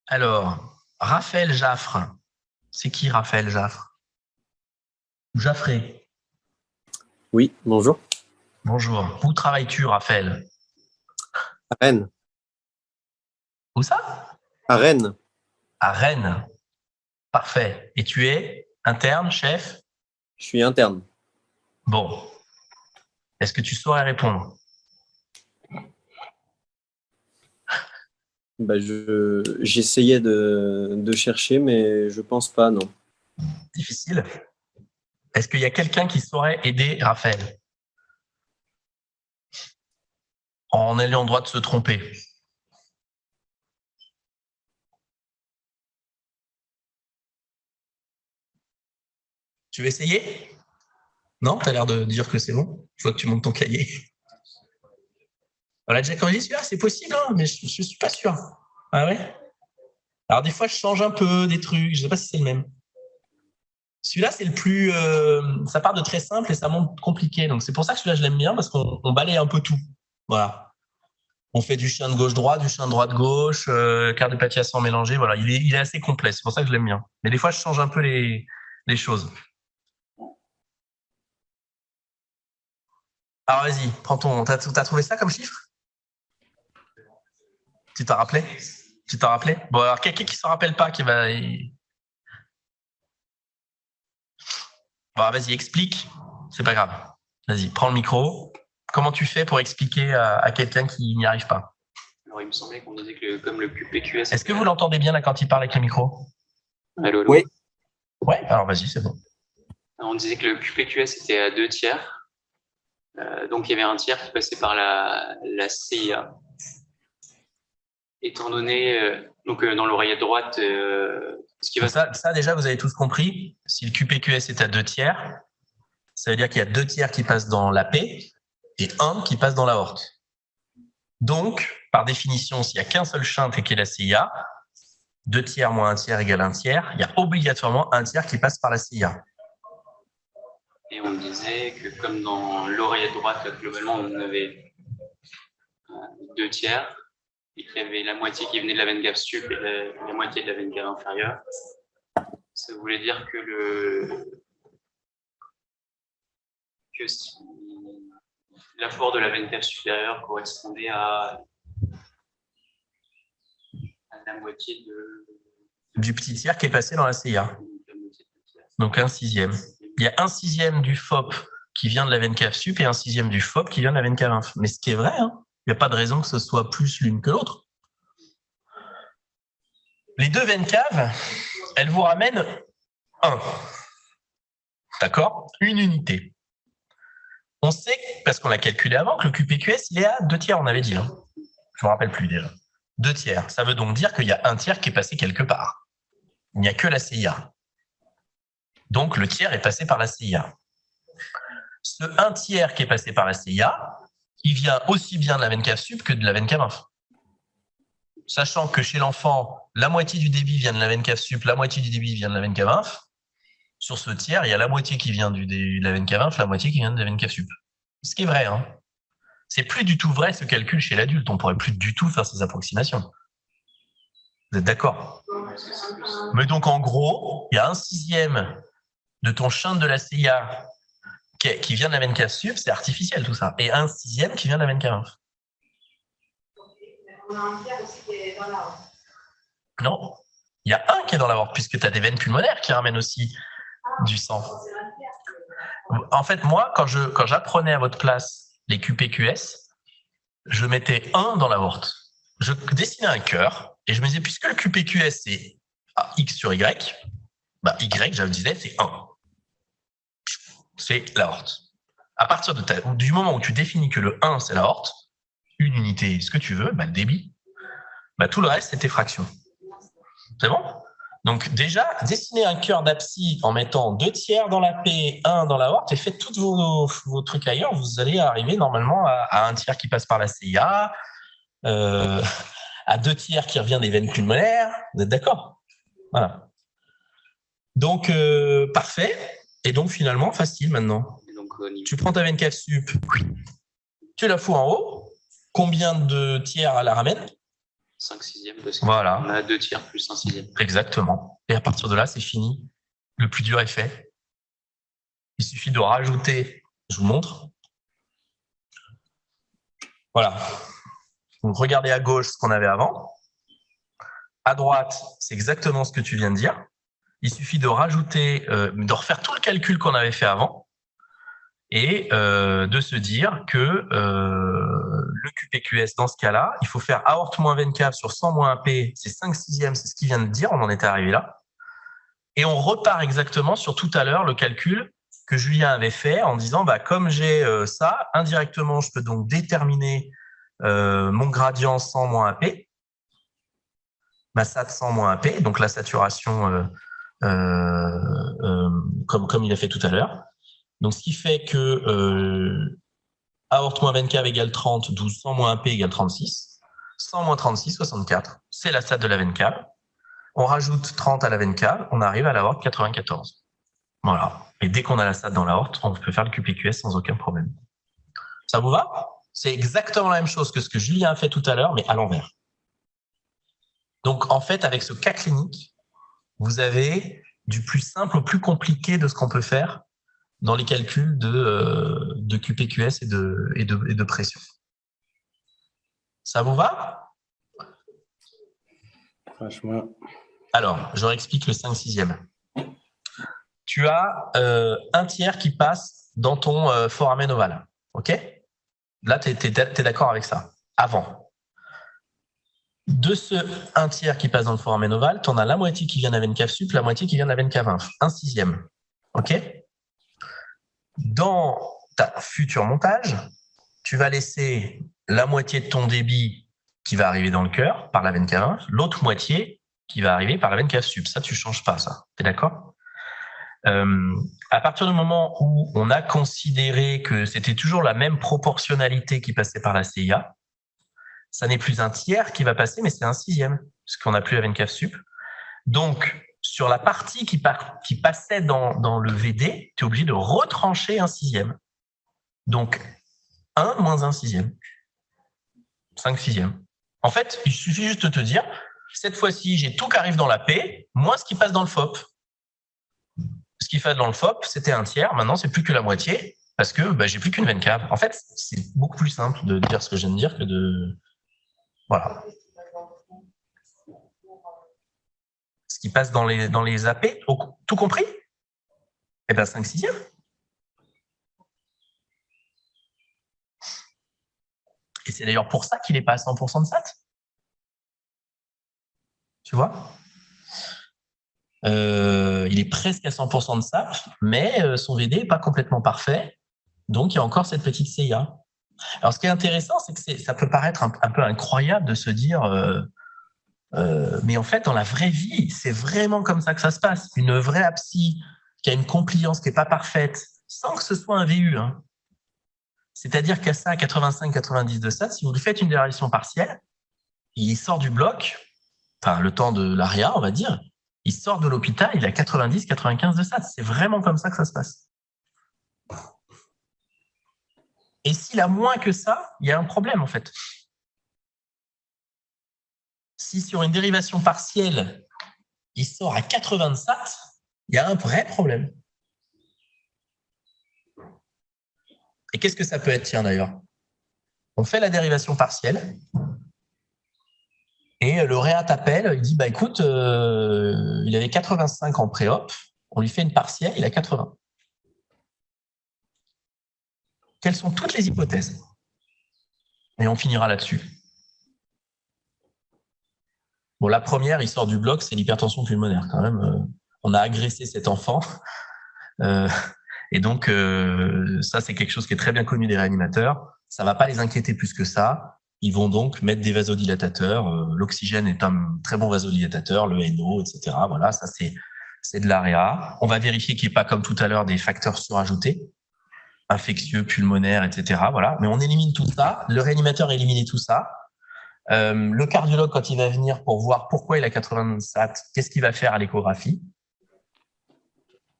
Alors, Raphaël Jaffre. C'est qui Raphaël Jaffre? Jaffré. Oui, bonjour. Bonjour. Où travailles-tu, Raphaël? À Rennes. Où ça? À Rennes. À Rennes. Parfait. Et tu es interne, chef? Je suis interne. Bon. Est-ce que tu saurais répondre? Bah, j'essayais de chercher, mais je pense pas, non. Difficile. Est-ce qu'il y a quelqu'un qui saurait aider Raphaël en ayant le droit de se tromper? Tu veux essayer? Non, tu as l'air de dire que c'est bon. Je vois que tu montes ton cahier. On l'a déjà corrigé celui-là, c'est possible, hein, mais je ne suis pas sûr. Ah ouais? Alors des fois, je change un peu des trucs. Je ne sais pas si c'est le même. Celui-là, c'est le plus... ça part de très simple et ça monte compliqué. Donc c'est pour ça que celui-là, je l'aime bien, parce qu'on balaye un peu tout. Voilà. On fait du chien de gauche-droite, du chien de droite-gauche, cardiopathie à sang mélangé. Voilà, il est assez complet. C'est pour ça que je l'aime bien. Mais des fois, je change un peu les choses. Alors vas-y, prends ton... T'as trouvé ça comme chiffre? Tu t'en rappelais? Tu t'en rappelais? Bon, alors quelqu'un qui ne s'en rappelle pas, qui va... Bon, vas-y, explique. C'est pas grave. Vas-y, prends le micro. Comment tu fais pour expliquer à quelqu'un qui n'y arrive pas? Alors, il me semblait qu'on disait que comme le QPQS... Est-ce que vous l'entendez bien là quand il parle avec le micro? Allô, allô? Oui. Ouais, alors vas-y, c'est bon. On disait que le QPQS était à 2 tiers. Donc, il y avait un tiers qui passait par la CIA. Étant donné, dans l'oreillette droite, ce qui va... Ça, déjà, vous avez tous compris. Si le QPQS est à 2 tiers, ça veut dire qu'il y a 2 tiers qui passent dans la P et 1 qui passe dans l'aorte. Donc, par définition, s'il n'y a qu'un seul shunt et qu'il y a la CIA, 2 tiers moins 1 tiers égale 1 tiers, il y a obligatoirement 1 tiers qui passe par la CIA. Et on disait que comme dans l'oreillette droite, globalement, on avait 2 tiers. et qu'il y avait la moitié qui venait de la veine cave sup et la moitié de la veine cave inférieure, ça voulait dire que si l'apport de la veine cave supérieure correspondait à la moitié du petit tiers qui est passé dans la CIA. Donc 1/6. Il y a 1/6 du FOP qui vient de la veine cave sup et 1/6 du FOP qui vient de la veine cave inf. Mais ce qui est vrai, hein, il n'y a pas de raison que ce soit plus l'une que l'autre. Les deux veines caves, elles vous ramènent 1. D'accord? Une unité. On sait, parce qu'on l'a calculé avant, que le QPQS, il est à 2 tiers, on avait dit. Hein. Je ne me rappelle plus déjà. 2 tiers. Ça veut donc dire qu'il y a un tiers qui est passé quelque part. Il n'y a que la CIA. Donc, le tiers est passé par la CIA. Ce 1 tiers qui est passé par la CIA, il vient aussi bien de la veine cave sup que de la veine cave inf. Sachant que chez l'enfant, la moitié du débit vient de la veine cave sup, la moitié du débit vient de la veine cave inf. Sur ce tiers, il y a la moitié qui vient de la veine cave inf, la moitié qui vient de la veine cave sup. Ce qui est vrai. Hein. C'est plus du tout vrai ce calcul chez l'adulte. On ne pourrait plus du tout faire ces approximations. Vous êtes d'accord? Mais donc, en gros, il y a 1/6 de ton shunt de la CIA qui vient de la veine cave sup, c'est artificiel tout ça. Et 1/6 qui vient de la veine cave inf. On a un tiers aussi qui est dans l'aorte. Non, il y a un qui est dans l'aorte, puisque tu as des veines pulmonaires qui ramènent aussi du sang. En fait, moi, quand j'apprenais à votre place les QPQS, je mettais 1 dans l'aorte. Je dessinais un cœur et je me disais, puisque le QPQS c'est X sur Y, bah Y, je disais, c'est 1. C'est l'aorte. À partir du moment où tu définis que le 1, c'est l'aorte, une unité, ce que tu veux, bah, le débit, bah, tout le reste, c'est tes fractions. C'est bon? Donc déjà, dessinez un cœur d'abscisse en mettant 2 tiers dans la P, 1 dans l'aorte, et faites tous vos trucs ailleurs, vous allez arriver normalement à 1 tiers qui passe par la CIA, à 2 tiers qui revient des veines pulmonaires. Vous êtes d'accord? Voilà. Donc, parfait. Et donc, finalement, facile maintenant. Donc, tu prends ta veine cave sup, tu la fous en haut. Combien de tiers elle la ramène? 5/6, parce voilà. On a 2 tiers plus 1/6. Exactement. Et à partir de là, c'est fini. Le plus dur est fait. Il suffit de rajouter, je vous montre. Voilà. Donc, regardez à gauche ce qu'on avait avant. À droite, c'est exactement ce que tu viens de dire. Il suffit de rajouter, de refaire tout le calcul qu'on avait fait avant et de se dire que le QPQS, dans ce cas-là, il faut faire aorte moins veine cave sur 100 moins AP, c'est 5/6, c'est ce qu'il vient de dire, on en était arrivé là. Et on repart exactement sur tout à l'heure le calcul que Julien avait fait en disant, bah, comme j'ai ça, indirectement, je peux donc déterminer mon gradient 100 moins AP, ma SAT 100 moins AP, donc la saturation comme il a fait tout à l'heure. Donc, ce qui fait que aorte moins veine cave égale 30, 12, 100 moins AP égale 36, 100 moins 36, 64. C'est la SAT de la veine cave. On rajoute 30 à la veine cave, on arrive à l'aorte 94. Voilà. Et dès qu'on a la SAT dans l'aorte, on peut faire le QPQS sans aucun problème. Ça vous va? C'est exactement la même chose que ce que Julien a fait tout à l'heure, mais à l'envers. Donc, en fait, avec ce cas clinique, vous avez du plus simple au plus compliqué de ce qu'on peut faire dans les calculs de QPQS et de pression. Ça vous va? Franchement. Alors, je réexplique le 5/6. Tu as un tiers qui passe dans ton foramen ovale. OK? Là, tu es d'accord avec ça. Avant. De ce 1 tiers qui passe dans le foramen ovale, tu en as la moitié qui vient de la veine cave sup, la moitié qui vient de la veine cave inf. 1/6. OK? Dans ta futur montage, tu vas laisser la moitié de ton débit qui va arriver dans le cœur par la veine cave inf, l'autre moitié qui va arriver par la veine cave sup. Ça, tu ne changes pas, ça. Tu es d'accord? À partir du moment où on a considéré que c'était toujours la même proportionnalité qui passait par la CIA, ça n'est plus un tiers qui va passer, mais c'est 1/6, parce qu'on n'a plus la veine cave sup. Donc, sur la partie qui passait dans le VD, tu es obligé de retrancher 1/6. Donc, 1 moins 1/6. 5/6. En fait, il suffit juste de te dire, cette fois-ci, j'ai tout qui arrive dans la P, moins ce qui passe dans le FOP. Ce qui passe dans le FOP, c'était un tiers. Maintenant, c'est plus que la moitié parce que j'ai plus qu'une veine cave. En fait, c'est beaucoup plus simple de dire ce que je viens de dire que de... Voilà. Ce qui passe dans les AP, tout compris? Eh bien, 5/6. Et c'est d'ailleurs pour ça qu'il n'est pas à 100% de SAT. Tu vois? Il est presque à 100% de SAP, mais son VD n'est pas complètement parfait. Donc, il y a encore cette petite CIA. Alors, ce qui est intéressant, c'est que ça peut paraître un peu incroyable de se dire mais en fait, dans la vraie vie, c'est vraiment comme ça que ça se passe. Une vraie APSI qui a une compliance qui n'est pas parfaite, sans que ce soit un VU. Hein. C'est-à-dire qu'à ça, à 85-90 de SAT, si vous lui faites une dérivation partielle, il sort du bloc, enfin le temps de l'ARIA, on va dire, il sort de l'hôpital, il a 90-95 de SAT. C'est vraiment comme ça que ça se passe. Et s'il a moins que ça, il y a un problème en fait. Si sur une dérivation partielle, il sort à 80 de SAT, il y a un vrai problème. Et qu'est-ce que ça peut être, tiens d'ailleurs? On fait la dérivation partielle et le réat appelle, il dit bah écoute, il avait 85 en pré-op, on lui fait une partielle, il a 80. Quelles sont toutes les hypothèses? Et on finira là-dessus. Bon, la première, il sort du bloc, c'est l'hypertension pulmonaire quand même. On a agressé cet enfant. Et donc, ça, c'est quelque chose qui est très bien connu des réanimateurs. Ça ne va pas les inquiéter plus que ça. Ils vont donc mettre des vasodilatateurs. L'oxygène est un très bon vasodilatateur, le NO, etc. Voilà, ça, c'est de l'AREA. On va vérifier qu'il n'y ait pas, comme tout à l'heure, des facteurs surajoutés, infectieux, pulmonaires, etc. Voilà. Mais on élimine tout ça. Le réanimateur a éliminé tout ça. Le cardiologue, quand il va venir pour voir pourquoi il a 80 SAT, qu'est-ce qu'il va faire à l'échographie?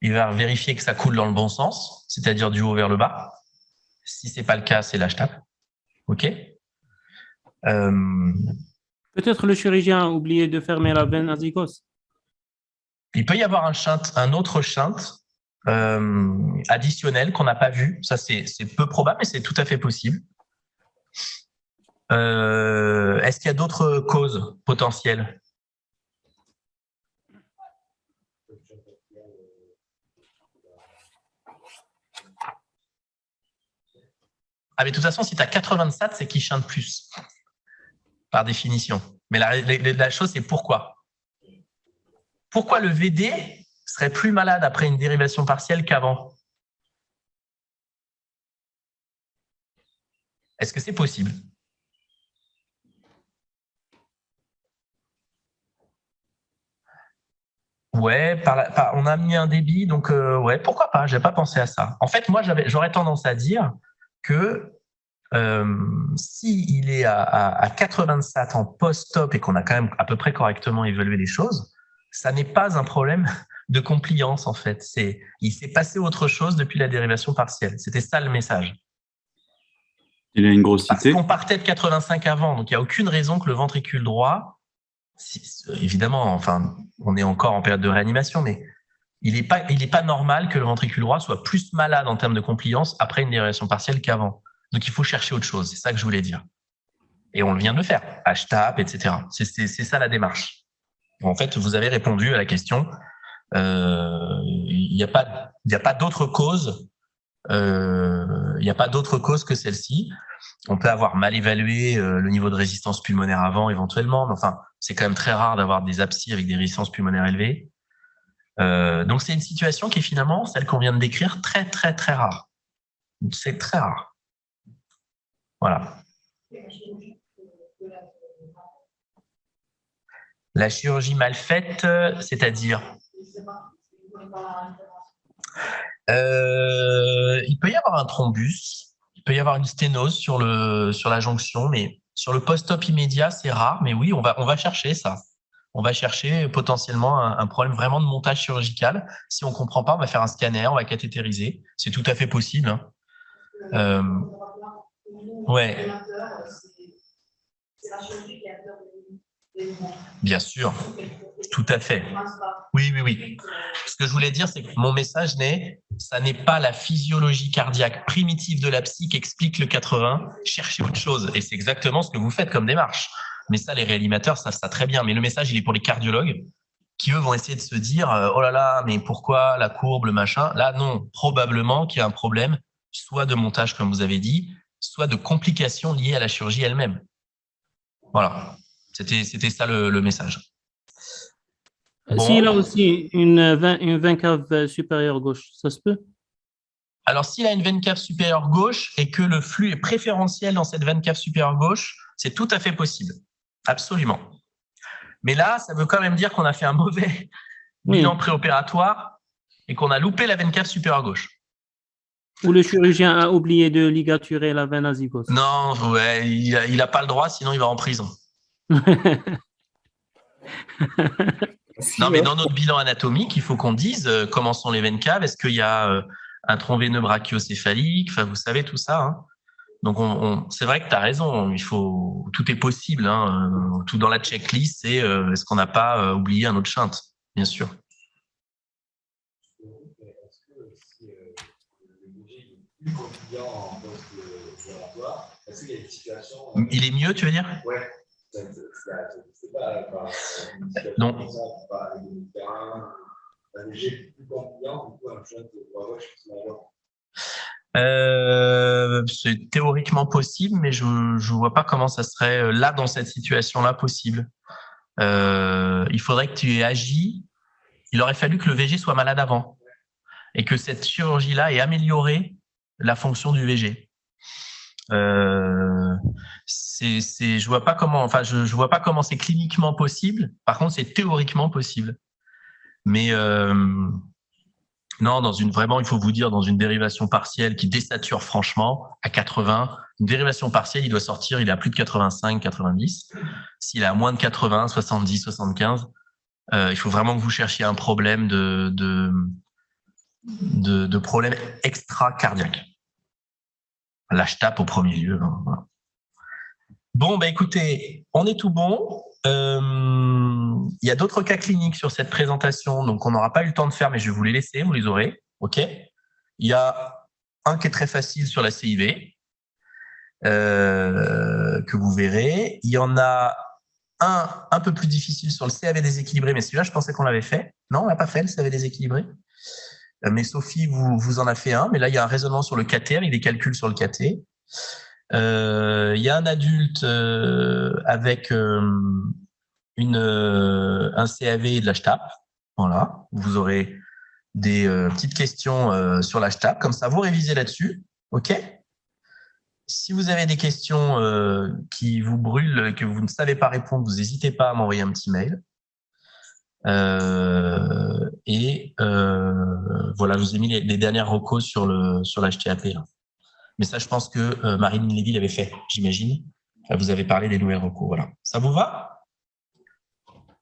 Il va vérifier que ça coule dans le bon sens, c'est-à-dire du haut vers le bas. Si ce n'est pas le cas, c'est l'HTAP. OK. Peut-être le chirurgien a oublié de fermer la veine azygos. Il peut y avoir un autre shunt additionnel qu'on n'a pas vu. Ça, c'est peu probable, mais c'est tout à fait possible. Est-ce qu'il y a d'autres causes potentielles? Ah, mais de toute façon, si tu as 80 de SAT, c'est qu'il chante plus, par définition. Mais la chose, c'est pourquoi? Pourquoi le VD serait plus malade après une dérivation partielle qu'avant? Est-ce que c'est possible? Ouais, on a mis un débit, donc ouais, pourquoi pas? J'ai pas pensé à ça. En fait, moi, j'aurais tendance à dire que s'il est à 80 de SAT en post-op et qu'on a quand même à peu près correctement évalué les choses, ça n'est pas un problème de compliance, en fait. Il s'est passé autre chose depuis la dérivation partielle. C'était ça le message. Il a une grossité. Parce qu'on partait de 85 avant, donc il n'y a aucune raison que le ventricule droit, évidemment, enfin, on est encore en période de réanimation, mais il n'est pas normal que le ventricule droit soit plus malade en termes de compliance après une dérivation partielle qu'avant. Donc, il faut chercher autre chose. C'est ça que je voulais dire. Et on vient de le faire. HTAP, etc. C'est ça la démarche. En fait, vous avez répondu à la question. Il n'y a pas d'autre cause. Il n'y a pas d'autre cause que celle-ci. On peut avoir mal évalué le niveau de résistance pulmonaire avant, éventuellement. Mais enfin, c'est quand même très rare d'avoir des abscisses avec des résistances pulmonaires élevées. Donc, c'est une situation qui est finalement celle qu'on vient de décrire, très, très, très rare. C'est très rare. Voilà. La chirurgie mal faite, c'est-à-dire il peut y avoir un thrombus, il peut y avoir une sténose sur la jonction, mais sur le post-op immédiat, c'est rare. Mais oui, on va chercher ça. On va chercher potentiellement un problème vraiment de montage chirurgical. Si on ne comprend pas, on va faire un scanner, on va cathétériser. C'est tout à fait possible. Hein. Ouais. Bien sûr, tout à fait. Oui. Ce que je voulais dire, c'est que mon message ça n'est pas la physiologie cardiaque primitive de la psy qui explique le 80. Cherchez autre chose. Et c'est exactement ce que vous faites comme démarche. Mais ça, les réanimateurs savent ça très bien. Mais le message, il est pour les cardiologues qui, eux, vont essayer de se dire oh là là, mais pourquoi la courbe, le machin? Là, non, probablement qu'il y a un problème, soit de montage, comme vous avez dit, soit de complications liées à la chirurgie elle-même. Voilà. C'était ça le message. Bon. S'il a aussi une veine cave supérieure gauche, ça se peut? Alors, s'il a une veine cave supérieure gauche et que le flux est préférentiel dans cette veine cave supérieure gauche, c'est tout à fait possible. Absolument. Mais là, ça veut quand même dire qu'on a fait un mauvais bilan préopératoire et qu'on a loupé la veine cave supérieure gauche. Ou le chirurgien a oublié de ligaturer la veine azygos. Non, ouais, il n'a pas le droit, sinon il va en prison. Non, mais dans notre bilan anatomique, il faut qu'on dise comment sont les veines caves. Est-ce qu'il y a un tronc veineux brachiocéphalique? Enfin, vous savez tout ça. Hein. Donc, c'est vrai que tu as raison. Tout est possible. Hein. Tout dans la checklist, c'est est-ce qu'on n'a pas oublié un autre shunt? Bien sûr. Il est mieux, tu veux dire? Ouais. Non. C'est théoriquement possible, mais je ne vois pas comment ça serait là, dans cette situation-là, possible. Il faudrait que tu aies agi. Il aurait fallu que le VG soit malade avant et que cette chirurgie-là ait amélioré la fonction du VG. Je vois pas comment, enfin, je vois pas comment c'est cliniquement possible. Par contre, c'est théoriquement possible. Mais non, vraiment, il faut vous dire, dans une dérivation partielle qui désature franchement à 80, une dérivation partielle, il doit sortir, il est à plus de 85, 90. S'il est à moins de 80, 70, 75, il faut vraiment que vous cherchiez un problème de problème extra-cardiaque. Là, je tape au premier lieu. Hein, voilà. Bon, écoutez, on est tout bon. Il y a d'autres cas cliniques sur cette présentation, donc on n'aura pas eu le temps de faire, mais je vais vous les laisser, vous les aurez. OK. Il y a un qui est très facile sur la CIV, que vous verrez. Il y en a un peu plus difficile sur le CAV déséquilibré, mais celui-là, je pensais qu'on l'avait fait. Non, on l'a pas fait, le CAV déséquilibré. Mais Sophie, vous en a fait un, mais là, il y a un raisonnement sur le KT avec des calculs sur le KT. Il y a un adulte avec un CAV et de l'HTAP. Voilà, vous aurez des petites questions sur l'HTAP. Comme ça, vous révisez là-dessus. OK ? Si vous avez des questions qui vous brûlent, que vous ne savez pas répondre, vous n'hésitez pas à m'envoyer un petit mail. Voilà, je vous ai mis les dernières recos sur l'HTAP. Là. Mais ça, je pense que Marine Lévy l'avait fait, j'imagine. Vous avez parlé des nouvelles recos. Voilà. Ça vous va?